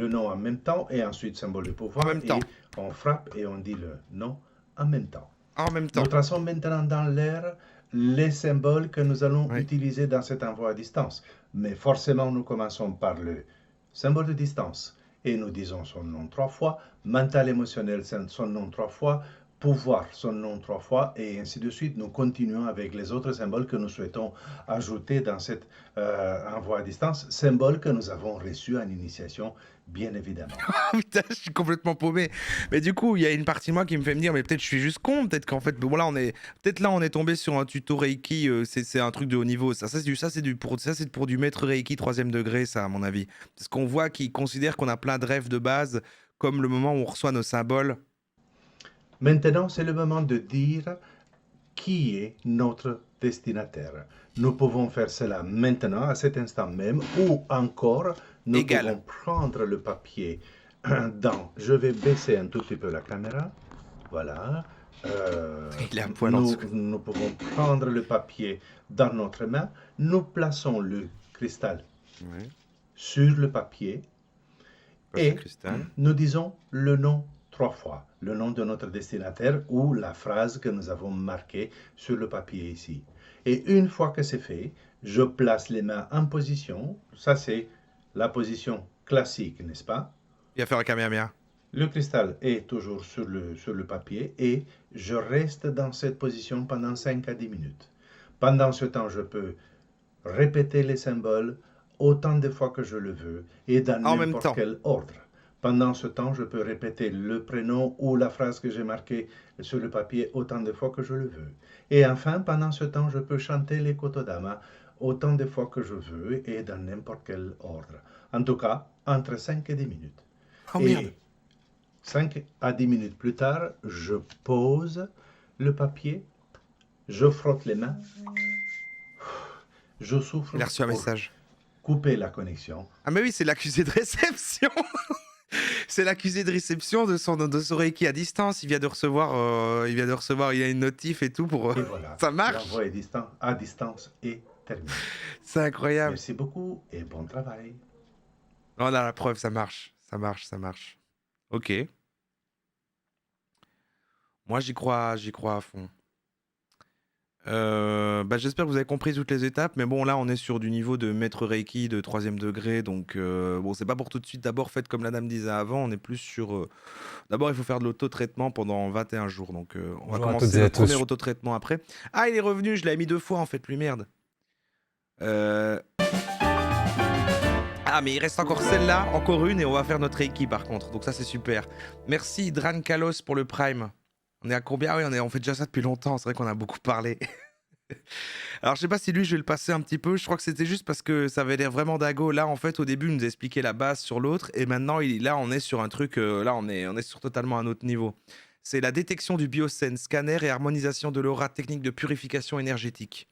nom en même temps, et ensuite symbole de pouvoir. En même temps. On frappe et on dit le nom en même temps. En même temps. Nous traçons maintenant dans l'air les symboles que nous allons utiliser dans cet envoi à distance. Mais forcément, nous commençons par le symbole de distance. Et nous disons son nom 3 fois, mental émotionnel son nom 3 fois, pouvoir son nom 3 fois, et ainsi de suite. Nous continuons avec les autres symboles que nous souhaitons ajouter dans cet envoi à distance, symboles que nous avons reçus en initiation, bien évidemment. Putain, je suis complètement paumé. Mais du coup, il y a une partie de moi qui me fait me dire, mais peut-être je suis juste con, peut-être qu'en fait, bon, là, on est tombé sur un tuto Reiki, c'est un truc de haut niveau. Ça c'est pour du maître Reiki 3e degré, ça, à mon avis. Parce qu'on voit qu'ils considèrent qu'on a plein de rêves de base, comme le moment où on reçoit nos symboles. Maintenant, c'est le moment de dire qui est notre destinataire. Nous pouvons faire cela maintenant, à cet instant même, ou encore, nous pouvons prendre le papier dans... Je vais baisser un tout petit peu la caméra. Voilà. Il est un poil en dessous. Nous pouvons prendre le papier dans notre main. Nous plaçons le cristal sur le papier. Et nous disons le nom 3 fois, le nom de notre destinataire ou la phrase que nous avons marquée sur le papier ici. Et une fois que c'est fait, je place les mains en position. Ça, c'est la position classique, n'est-ce pas? Il va faire un Kamehameha. Le cristal est toujours sur le papier et je reste dans cette position pendant 5 à 10 minutes. Pendant ce temps, je peux répéter les symboles autant de fois que je le veux et dans n'importe quel ordre. Pendant ce temps, je peux répéter le prénom ou la phrase que j'ai marquée sur le papier autant de fois que je le veux. Et enfin, pendant ce temps, je peux chanter les Kotodama autant de fois que je veux et dans n'importe quel ordre. En tout cas, entre 5 et 10 minutes. Oh merde. 5 à 10 minutes plus tard, je pose le papier, je frotte les mains, je souffle. Il a reçu un message. Couper la connexion. Ah mais oui, c'est l'accusé de réception. C'est l'accusé de réception de son Reiki à distance. Il vient de recevoir, il a une notif et tout pour. Et voilà, ça marche. L'envoi à distance est terminé. C'est incroyable. Merci beaucoup et bon travail. On a la preuve, ça marche. Ça marche. Ok. Moi, j'y crois à fond. J'espère que vous avez compris toutes les étapes, mais bon, là, on est sur du niveau de maître Reiki de 3e degré, donc bon, c'est pas pour tout de suite. D'abord, faites comme la dame disait avant, on est plus sur... D'abord, il faut faire de l'auto-traitement pendant 21 jours, donc on va commencer le premier auto-traitement après. Ah, il est revenu, je l'avais mis 2 fois, en fait, lui, merde. Ah, mais il reste encore celle-là, encore une, et on va faire notre Reiki, par contre, donc ça, c'est super. Merci, Dran Kalos, pour le Prime. On est à combien? Ah oui, on fait déjà ça depuis longtemps, c'est vrai qu'on a beaucoup parlé. Alors je sais pas si lui je vais le passer un petit peu, je crois que c'était juste parce que ça avait l'air vraiment dago. Là en fait au début il nous expliquait la base sur l'autre et maintenant là on est sur un truc, là on est sur totalement un autre niveau. C'est la détection du biosens, scanner et harmonisation de l'aura, technique de purification énergétique.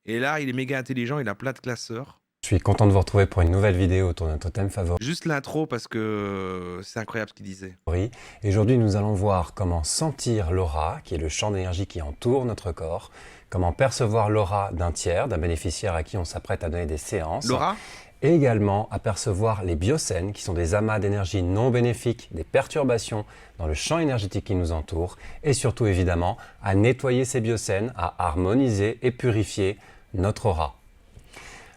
Et là il est méga intelligent, il a plein de classeurs. Je suis content de vous retrouver pour une nouvelle vidéo autour de notre thème favori. Juste l'intro parce que c'est incroyable ce qu'il disait. Et aujourd'hui, nous allons voir comment sentir l'aura, qui est le champ d'énergie qui entoure notre corps, comment percevoir l'aura d'un tiers, d'un bénéficiaire à qui on s'apprête à donner des séances. L'aura ? Et également apercevoir les biocènes, qui sont des amas d'énergie non bénéfiques, des perturbations dans le champ énergétique qui nous entoure, et surtout évidemment à nettoyer ces biocènes, à harmoniser et purifier notre aura.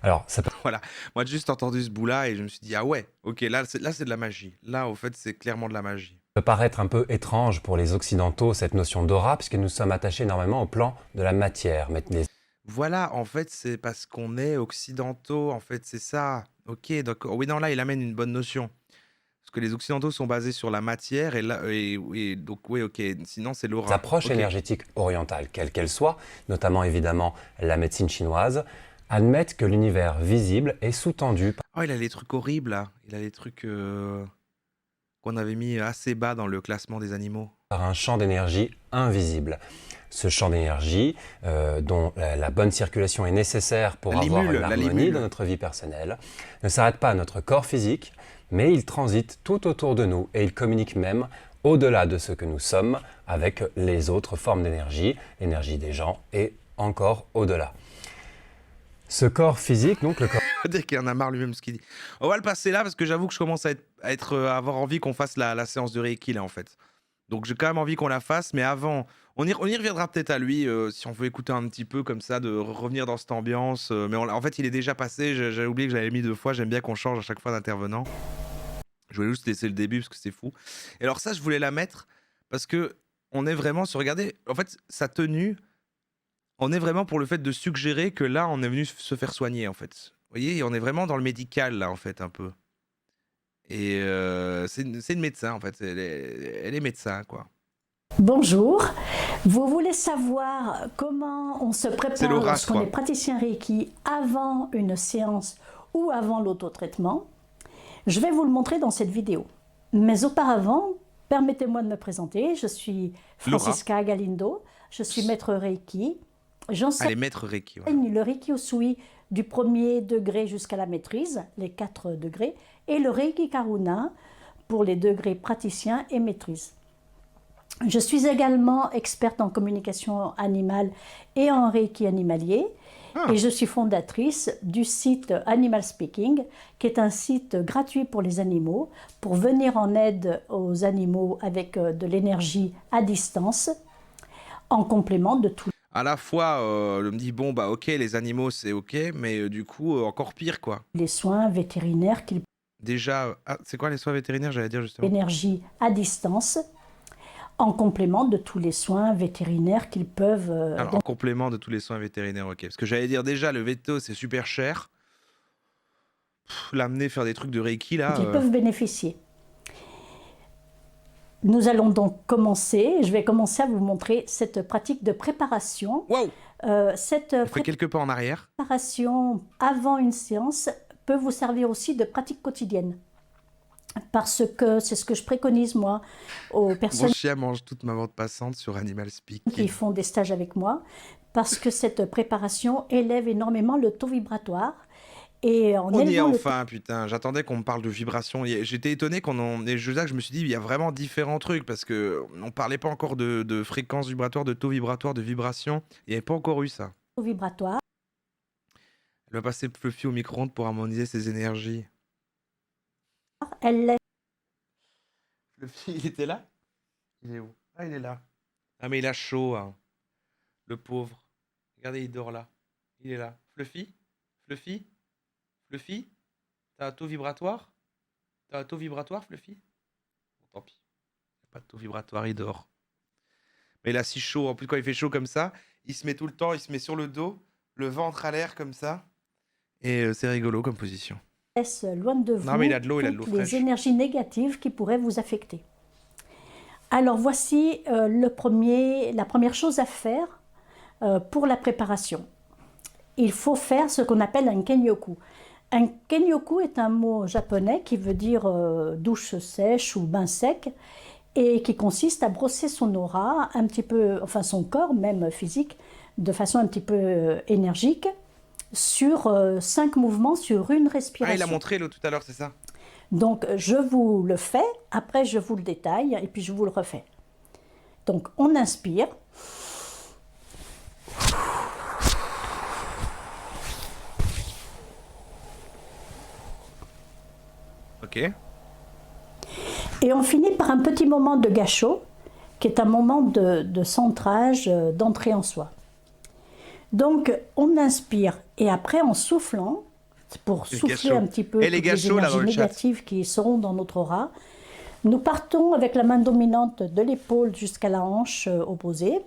Alors, ça peut Voilà, moi j'ai juste entendu ce bout-là et je me suis dit, ah ouais, ok, là c'est de la magie. Là, au fait, c'est clairement de la magie. paraître un peu étrange pour les Occidentaux, cette notion d'aura, puisque nous sommes attachés énormément au plan de la matière. Mais les Voilà, en fait, c'est parce qu'on est occidentaux, en fait, c'est ça. Ok, donc, oui, non, là, il amène une bonne notion. Parce que les occidentaux sont basés sur la matière et là, et donc, oui, ok, sinon c'est l'aura. approches Ok. énergétiques orientales, quelles qu'elles soient, notamment évidemment la médecine chinoise, admettent que l'univers visible est sous-tendu Oh, il a les trucs horribles, là. Il a les trucs qu'on avait mis assez bas dans le classement des animaux. par un champ d'énergie invisible. Ce champ d'énergie, dont la bonne circulation est nécessaire pour La avoir limule, une la harmonie limule. dans notre vie personnelle, ne s'arrête pas à notre corps physique, mais il transite tout autour de nous et il communique même au-delà de ce que nous sommes avec les autres formes d'énergie, l'énergie des gens et encore au-delà. Ce corps physique, donc le corps Dès qu'il en a marre lui-même ce qu'il dit. On va le passer là parce que j'avoue que je commence à avoir envie qu'on fasse la séance de Reiki là en fait. Donc j'ai quand même envie qu'on la fasse, mais avant, on y reviendra peut-être à lui si on veut écouter un petit peu comme ça, de revenir dans cette ambiance. Mais en fait, il est déjà passé. J'avais oublié que j'avais mis 2 fois. J'aime bien qu'on change à chaque fois d'intervenant. Je voulais juste laisser le début parce que c'est fou. Et alors ça, je voulais la mettre parce que on est vraiment sur. Regardez, en fait, sa tenue, on est vraiment pour le fait de suggérer que là, on est venu se faire soigner en fait. Vous voyez, on est vraiment dans le médical là en fait un peu. Et c'est une médecin en fait. Elle est médecin quoi. Bonjour, vous voulez savoir comment on se C'est prépare Laura, je lorsqu'on crois. est praticien Reiki avant une séance ou avant l'autotraitement? Je vais vous le montrer dans cette vidéo. Mais auparavant, permettez-moi de me présenter. Je suis Francisca Galindo, je suis maître Reiki. Elle J'enseigne est maître Reiki. Voilà. le Reiki Usui du premier degré jusqu'à la maîtrise, les 4 degrés, et le Reiki Karuna pour les degrés praticien et maîtrise. Je suis également experte en communication animale et en Reiki animalier. Et je suis fondatrice du site Animal Speaking, qui est un site gratuit pour les animaux, pour venir en aide aux animaux avec de l'énergie à distance, en complément de tous À la fois, elle me dit bon bah ok, les animaux c'est ok, mais du coup encore pire quoi. les soins vétérinaires qu'ils Déjà, c'est quoi les soins vétérinaires, j'allais dire justement. énergie à distance, en complément de tous les soins vétérinaires qu'ils peuvent Alors, en complément de tous les soins vétérinaires, ok. Parce que j'allais dire déjà, le veto c'est super cher. L'amener faire des trucs de Reiki là. qu'ils peuvent bénéficier. Nous allons donc commencer, je vais commencer à vous montrer cette pratique de préparation. Waouh! Cette Elle fait quelques pas en arrière. préparation avant une séance peut vous servir aussi de pratique quotidienne. Parce que c'est ce que je préconise moi aux Mon personnes chien mange toute ma bande passante sur Animal qui Speak. font des stages avec moi, parce que cette préparation élève énormément le taux vibratoire. Et en On y est élevant le enfin, putain. J'attendais qu'on me parle de vibration. J'étais étonné qu'on en. Et je me suis dit, il y a vraiment différents trucs parce que on parlait pas encore de fréquence vibratoire, de taux vibratoire, de vibration. Il n'y avait pas encore eu ça. taux vibratoire, Elle va passer Fluffy au micro-ondes pour harmoniser ses énergies. elle laisse Fluffy, il était là? Il est où? Ah, il est là. Ah, mais il a chaud, hein. Le pauvre. Regardez, il dort là. Il est là. Fluffy? Fluffy? Fluffy? T'as un taux vibratoire? T'as un taux vibratoire, Fluffy? Bon, tant pis. Il n'y a pas de taux vibratoire, il dort. Mais il a si chaud. En plus, quand il fait chaud comme ça, il se met tout le temps, il se met sur le dos, le ventre à l'air comme ça. Et c'est rigolo comme position. loin de vous Non, mais il a de l'eau toutes fraîche. les énergies négatives qui pourraient vous affecter. Alors voici la première chose à faire pour la préparation. Il faut faire ce qu'on appelle un kenyoku. Un kenyoku est un mot japonais qui veut dire douche sèche ou bain sec et qui consiste à brosser son aura un petit peu, enfin son corps même physique, de façon un petit peu énergique sur 5 mouvements, sur une Ah, il a respiration. montré tout à l'heure, c'est ça? Donc, je vous le fais, après je vous le détaille, et puis je vous le refais. Donc, on inspire. Ok. Et on finit par un petit moment de gâchot, qui est un moment de centrage, d'entrée en soi. Donc, on inspire, et après, en soufflant, pour Les souffler gâchots. un petit peu Et les toutes les gâchots, là, énergies dans le chat. négatives qui seront dans notre aura, nous partons avec la main dominante de l'épaule jusqu'à la hanche opposée.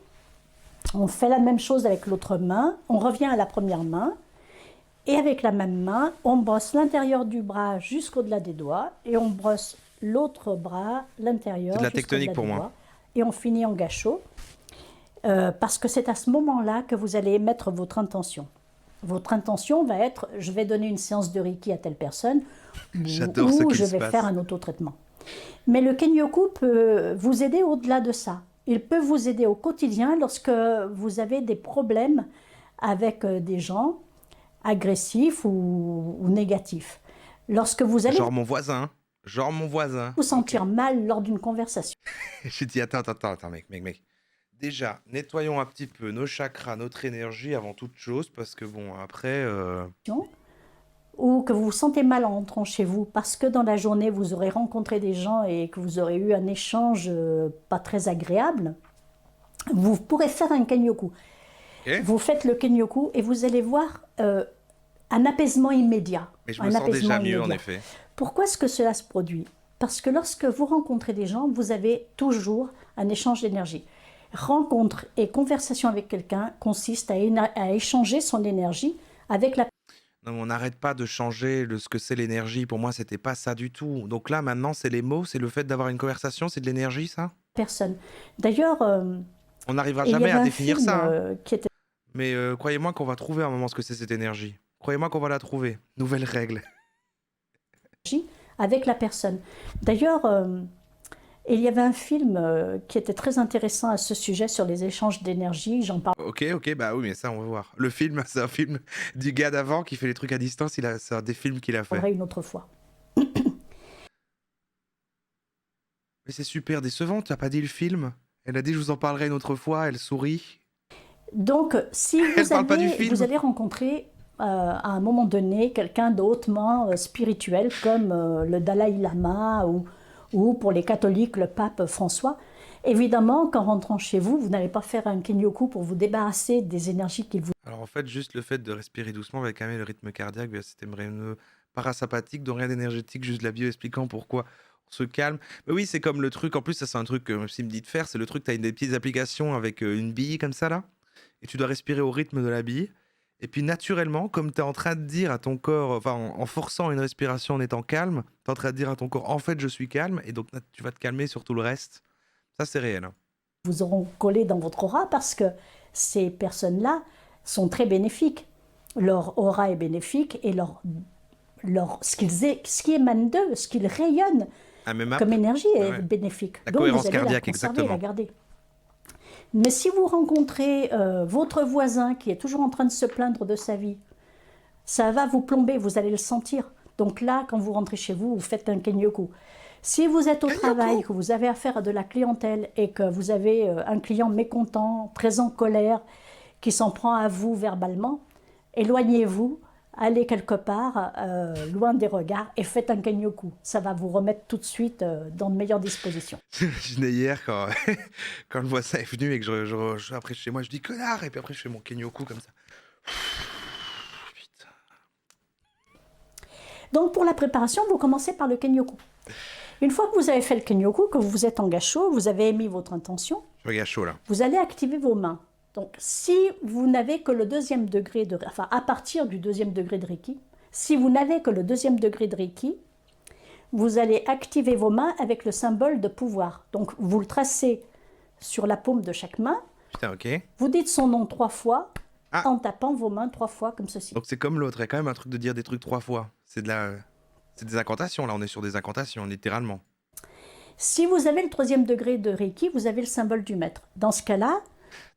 On fait la même chose avec l'autre main, on revient à la première main, et avec la même main, on brosse l'intérieur du bras jusqu'au-delà des doigts, et on brosse l'autre bras, l'intérieur C'est de la jusqu'au-delà tectonique pour des moi. doigts, et on finit en gâchot, parce que c'est à ce moment-là que vous allez émettre votre intention. Votre intention va être, je vais donner une séance de Reiki à telle personne, J'adore ce ou qu'il je se vais passe. faire un autotraitement. Mais le Kenyoku peut vous aider au-delà de ça. Il peut vous aider au quotidien lorsque vous avez des problèmes avec des gens agressifs ou négatifs. Lorsque vous allez Genre mon voisin. Genre mon voisin. vous sentir mal lors d'une conversation, J'ai dit, attends, mec. Déjà, nettoyons un petit peu nos chakras, notre énergie avant toute chose, parce que bon, après... ou que vous vous sentez mal en rentrant chez vous parce que dans la journée vous aurez rencontré des gens et que vous aurez eu un échange pas très agréable, vous pourrez faire un Kenyoku. Ok. Vous faites le Kenyoku et vous allez voir un apaisement immédiat. Mais je Un me sens apaisement déjà mieux, en immédiat. effet. Pourquoi est-ce que cela se produit? Parce que lorsque vous rencontrez des gens, vous avez toujours un échange d'énergie. Rencontre et conversation avec quelqu'un consiste à échanger son énergie avec la Non, mais on n'arrête pas de changer ce que c'est l'énergie. Pour moi, c'était pas ça du tout. Donc là, maintenant, c'est les mots, c'est le fait d'avoir une conversation, c'est de l'énergie, ça? personne. D'ailleurs, On n'arrivera il y jamais avait à un définir film ça, hein. qui était Mais croyez-moi qu'on va trouver à un moment ce que c'est cette énergie. Croyez-moi qu'on va la trouver. Nouvelle règle. avec la personne. D'ailleurs, il y avait un film qui était très intéressant à ce sujet sur les échanges d'énergie. J'en Ok, bah oui, mais ça, on va voir. Le film, c'est un film du gars d'avant qui fait les trucs à distance. C'est un des films qu'il a fait. parlerai une autre fois. Mais c'est super décevant, tu n'as pas dit le film. Elle a dit, je vous en parlerai une autre fois, elle sourit. Donc, si Elle parle pas du film. vous allez rencontrer à un moment donné quelqu'un de hautement spirituel comme le Dalai Lama ou pour les catholiques le pape François, évidemment qu'en rentrant chez vous, vous n'allez pas faire un Kenyoku pour vous débarrasser des énergies qu'il vous Alors en fait, juste le fait de respirer doucement va calmer le rythme cardiaque via le système réneux parasympathique, donc rien d'énergétique, juste de la bio expliquant pourquoi on se calme. Mais oui, c'est comme le truc, en plus ça c'est un truc que Sim me dit de faire, c'est le truc, tu as des petites applications avec une bille comme ça là, et tu dois respirer au rythme de la bille. Et puis naturellement, comme tu es en train de dire à ton corps, enfin en forçant une respiration en étant calme, tu es en train de dire à ton corps, en fait je suis calme, et donc tu vas te calmer sur tout le reste. Ça c'est réel, hein. vous auront collé dans votre aura parce que ces personnes-là sont très bénéfiques. Leur aura est bénéfique et ce qui émane d'eux, ce qu'ils rayonnent Ah, même comme énergie est ouais. bénéfique. La Donc cohérence vous allez cardiaque, la conserver et exactement. la garder. Mais si vous rencontrez votre voisin qui est toujours en train de se plaindre de sa vie, ça va vous plomber, vous allez le sentir. Donc là, quand vous rentrez chez vous, vous faites un Kenyoku. Si vous êtes au travail, que vous avez affaire à de la clientèle et que vous avez un client mécontent, très en colère, qui s'en prend à vous verbalement, éloignez-vous, allez quelque part, loin des regards, et faites un Kenyoku. Ça va vous remettre tout de suite dans de meilleures dispositions. J'imaginais hier quand, quand le voisin est venu et que après chez moi, je dis connard, et puis après je fais mon Kenyoku comme ça. Putain. Donc pour la préparation, vous commencez par le Kenyoku. Une fois que vous avez fait le Kenyoku, que vous êtes en gâchot, vous avez émis votre intention, Je regarde chaud là. vous allez activer vos mains. Donc si vous n'avez que le deuxième degré de... Enfin, à partir du deuxième degré de Reiki, si vous n'avez que le deuxième degré de Reiki, vous allez activer vos mains avec le symbole de pouvoir. Donc vous le tracez sur la paume de chaque main, Putain, ok. vous dites son nom 3 fois, Ah. en tapant vos mains 3 fois comme ceci. Donc c'est comme l'autre, il y a quand même un truc de dire des trucs 3 fois. C'est des incantations là, on est sur des incantations, littéralement. Si vous avez le troisième degré de Reiki, vous avez le symbole du maître. Dans ce cas-là,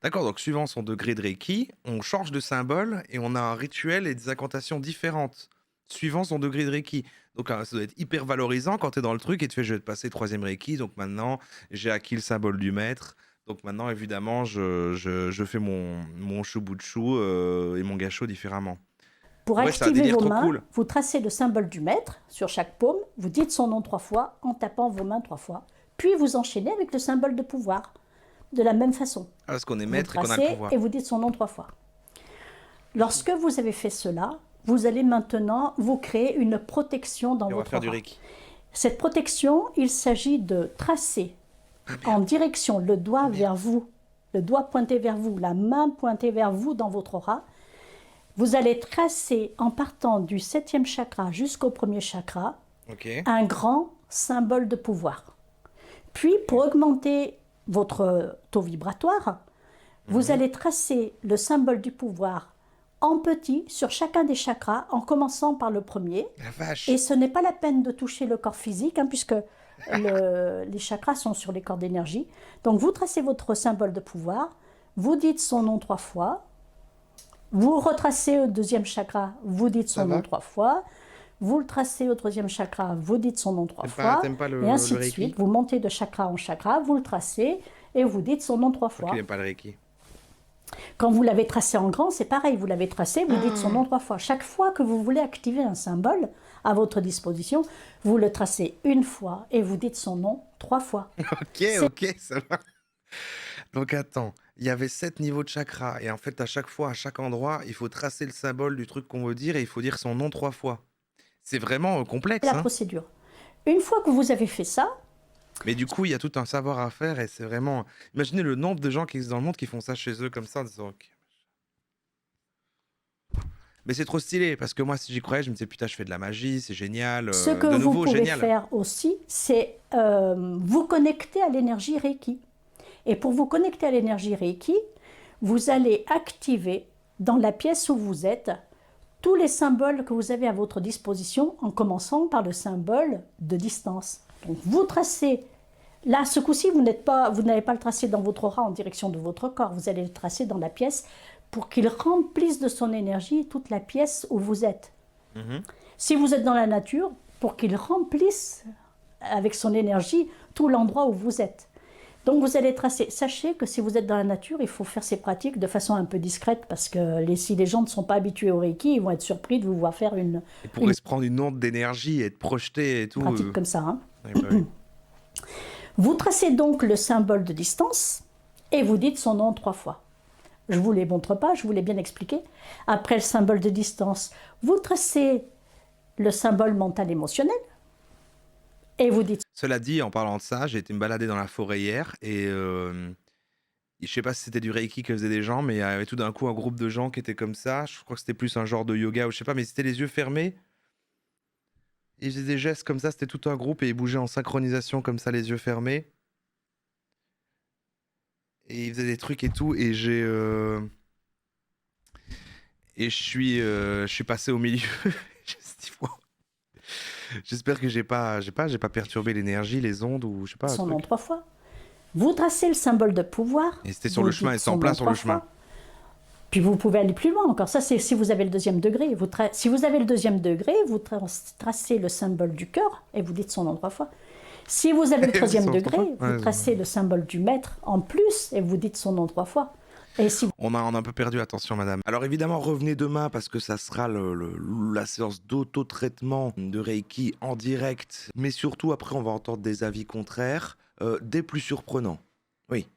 D'accord, donc suivant son degré de Reiki, on change de symbole et on a un rituel et des incantations différentes, suivant son degré de Reiki. Donc ça doit être hyper valorisant quand tu es dans le truc et tu fais je vais te passer troisième Reiki, donc maintenant j'ai acquis le symbole du maître. Donc maintenant évidemment je fais mon Shubutsu et mon Gassho différemment. Pour Ouais, c'est un activer délire vos trop mains, cool. vous tracez le symbole du maître sur chaque paume, vous dites son nom 3 fois en tapant vos mains 3 fois, puis vous enchaînez avec le symbole de pouvoir, de la même façon. Ah, parce qu'on est Vous maître et qu'on a le tracez pouvoir. et vous dites son nom 3 fois. Lorsque vous avez fait cela, vous allez maintenant vous créer une protection dans Et on va votre faire du aura. Reiki. Cette protection, il s'agit de tracer en direction le doigt vers vous, le doigt pointé vers vous, la main pointée vers vous dans votre aura. Vous allez tracer en partant du 7e chakra jusqu'au 1er chakra Ok. un grand symbole de pouvoir. Puis, pour augmenter votre taux vibratoire, vous allez tracer le symbole du pouvoir en petit sur chacun des chakras, en commençant par le premier. La vache. Et ce n'est pas la peine de toucher le corps physique, puisque les chakras sont sur les corps d'énergie. Donc, vous tracez votre symbole de pouvoir, vous dites son nom 3 fois, vous retracez au 2e chakra, vous dites Ça son va nom 3 fois, vous le tracez au 3e chakra, vous dites son nom 3 fois, T'aimes pas et ainsi le de Reiki? suite. Vous montez de chakra en chakra, vous le tracez, et vous dites son nom 3 Je crois fois. qu'il aime pas le Reiki. Quand vous l'avez tracé en grand, c'est pareil, vous l'avez tracé, vous dites son nom 3 fois. Chaque fois que vous voulez activer un symbole à votre disposition, vous le tracez une fois et vous dites son nom 3 fois. Ok, ok, ça va. Donc attends, il y avait 7 niveaux de chakra et en fait à chaque fois, à chaque endroit, il faut tracer le symbole du truc qu'on veut dire et il faut dire son nom 3 fois. C'est vraiment complexe, C'est la hein. procédure. Une fois que vous avez fait ça, Mais du coup, il y a tout un savoir à faire et c'est vraiment... Imaginez le nombre de gens qui existent dans le monde qui font ça chez eux comme ça en disant ok. Mais c'est trop stylé parce que moi, si j'y croyais, je me disais putain, je fais de la magie, c'est génial. ce que De vous nouveau, pouvez génial. faire aussi, c'est vous connecter à l'énergie Reiki. Et pour vous connecter à l'énergie Reiki, vous allez activer dans la pièce où vous êtes tous les symboles que vous avez à votre disposition, en commençant par le symbole de distance. Donc vous tracez, là ce coup-ci, vous n'allez pas le tracer dans votre aura en direction de votre corps, vous allez le tracer dans la pièce pour qu'il remplisse de son énergie toute la pièce où vous êtes. Mhm. Si vous êtes dans la nature, pour qu'il remplisse avec son énergie tout l'endroit où vous êtes. Donc vous allez tracer. Sachez que si vous êtes dans la nature, il faut faire ces pratiques de façon un peu discrète parce que si les gens ne sont pas habitués au Reiki, ils vont être surpris de vous voir faire une Il pourrait se prendre une onde d'énergie et être projeté et tout. pratique comme ça. Ouais, bah oui. Vous tracez donc le symbole de distance et vous dites son nom 3 fois. Je ne vous les montre pas, je vous l'ai bien expliqué. Après le symbole de distance, vous tracez le symbole mental émotionnel et vous dites Cela dit, en parlant de ça, j'ai été me balader dans la forêt hier et je sais pas si c'était du Reiki que faisaient des gens, mais il y avait tout d'un coup un groupe de gens qui étaient comme ça. Je crois que c'était plus un genre de yoga ou je sais pas, mais c'était les yeux fermés. Ils faisaient des gestes comme ça, c'était tout un groupe et ils bougeaient en synchronisation comme ça, les yeux fermés. Et ils faisaient des trucs et tout et je suis passé au milieu. Je me suis dit, wow. J'espère que j'ai pas perturbé l'énergie, les ondes ou je sais pas un son nom truc. 3 fois. Vous tracez le symbole de pouvoir. Et c'était sur vous le chemin, dites et c'est en son plein nom sur le 3 chemin. fois. Puis vous pouvez aller plus loin encore. Ça, c'est si vous avez le 2e degré. Si vous avez le 2e degré, vous tracez le symbole du cœur et vous dites son nom 3 fois. Si vous avez le Vous dites 3e son nom 3 degré, fois? vous Ouais, tracez le symbole du maître en plus et vous dites son nom 3 fois. Et si On a un peu perdu, attention madame. Alors évidemment, revenez demain parce que ça sera la séance d'auto-traitement de Reiki en direct. Mais surtout, après, on va entendre des avis contraires, des plus surprenants. Oui,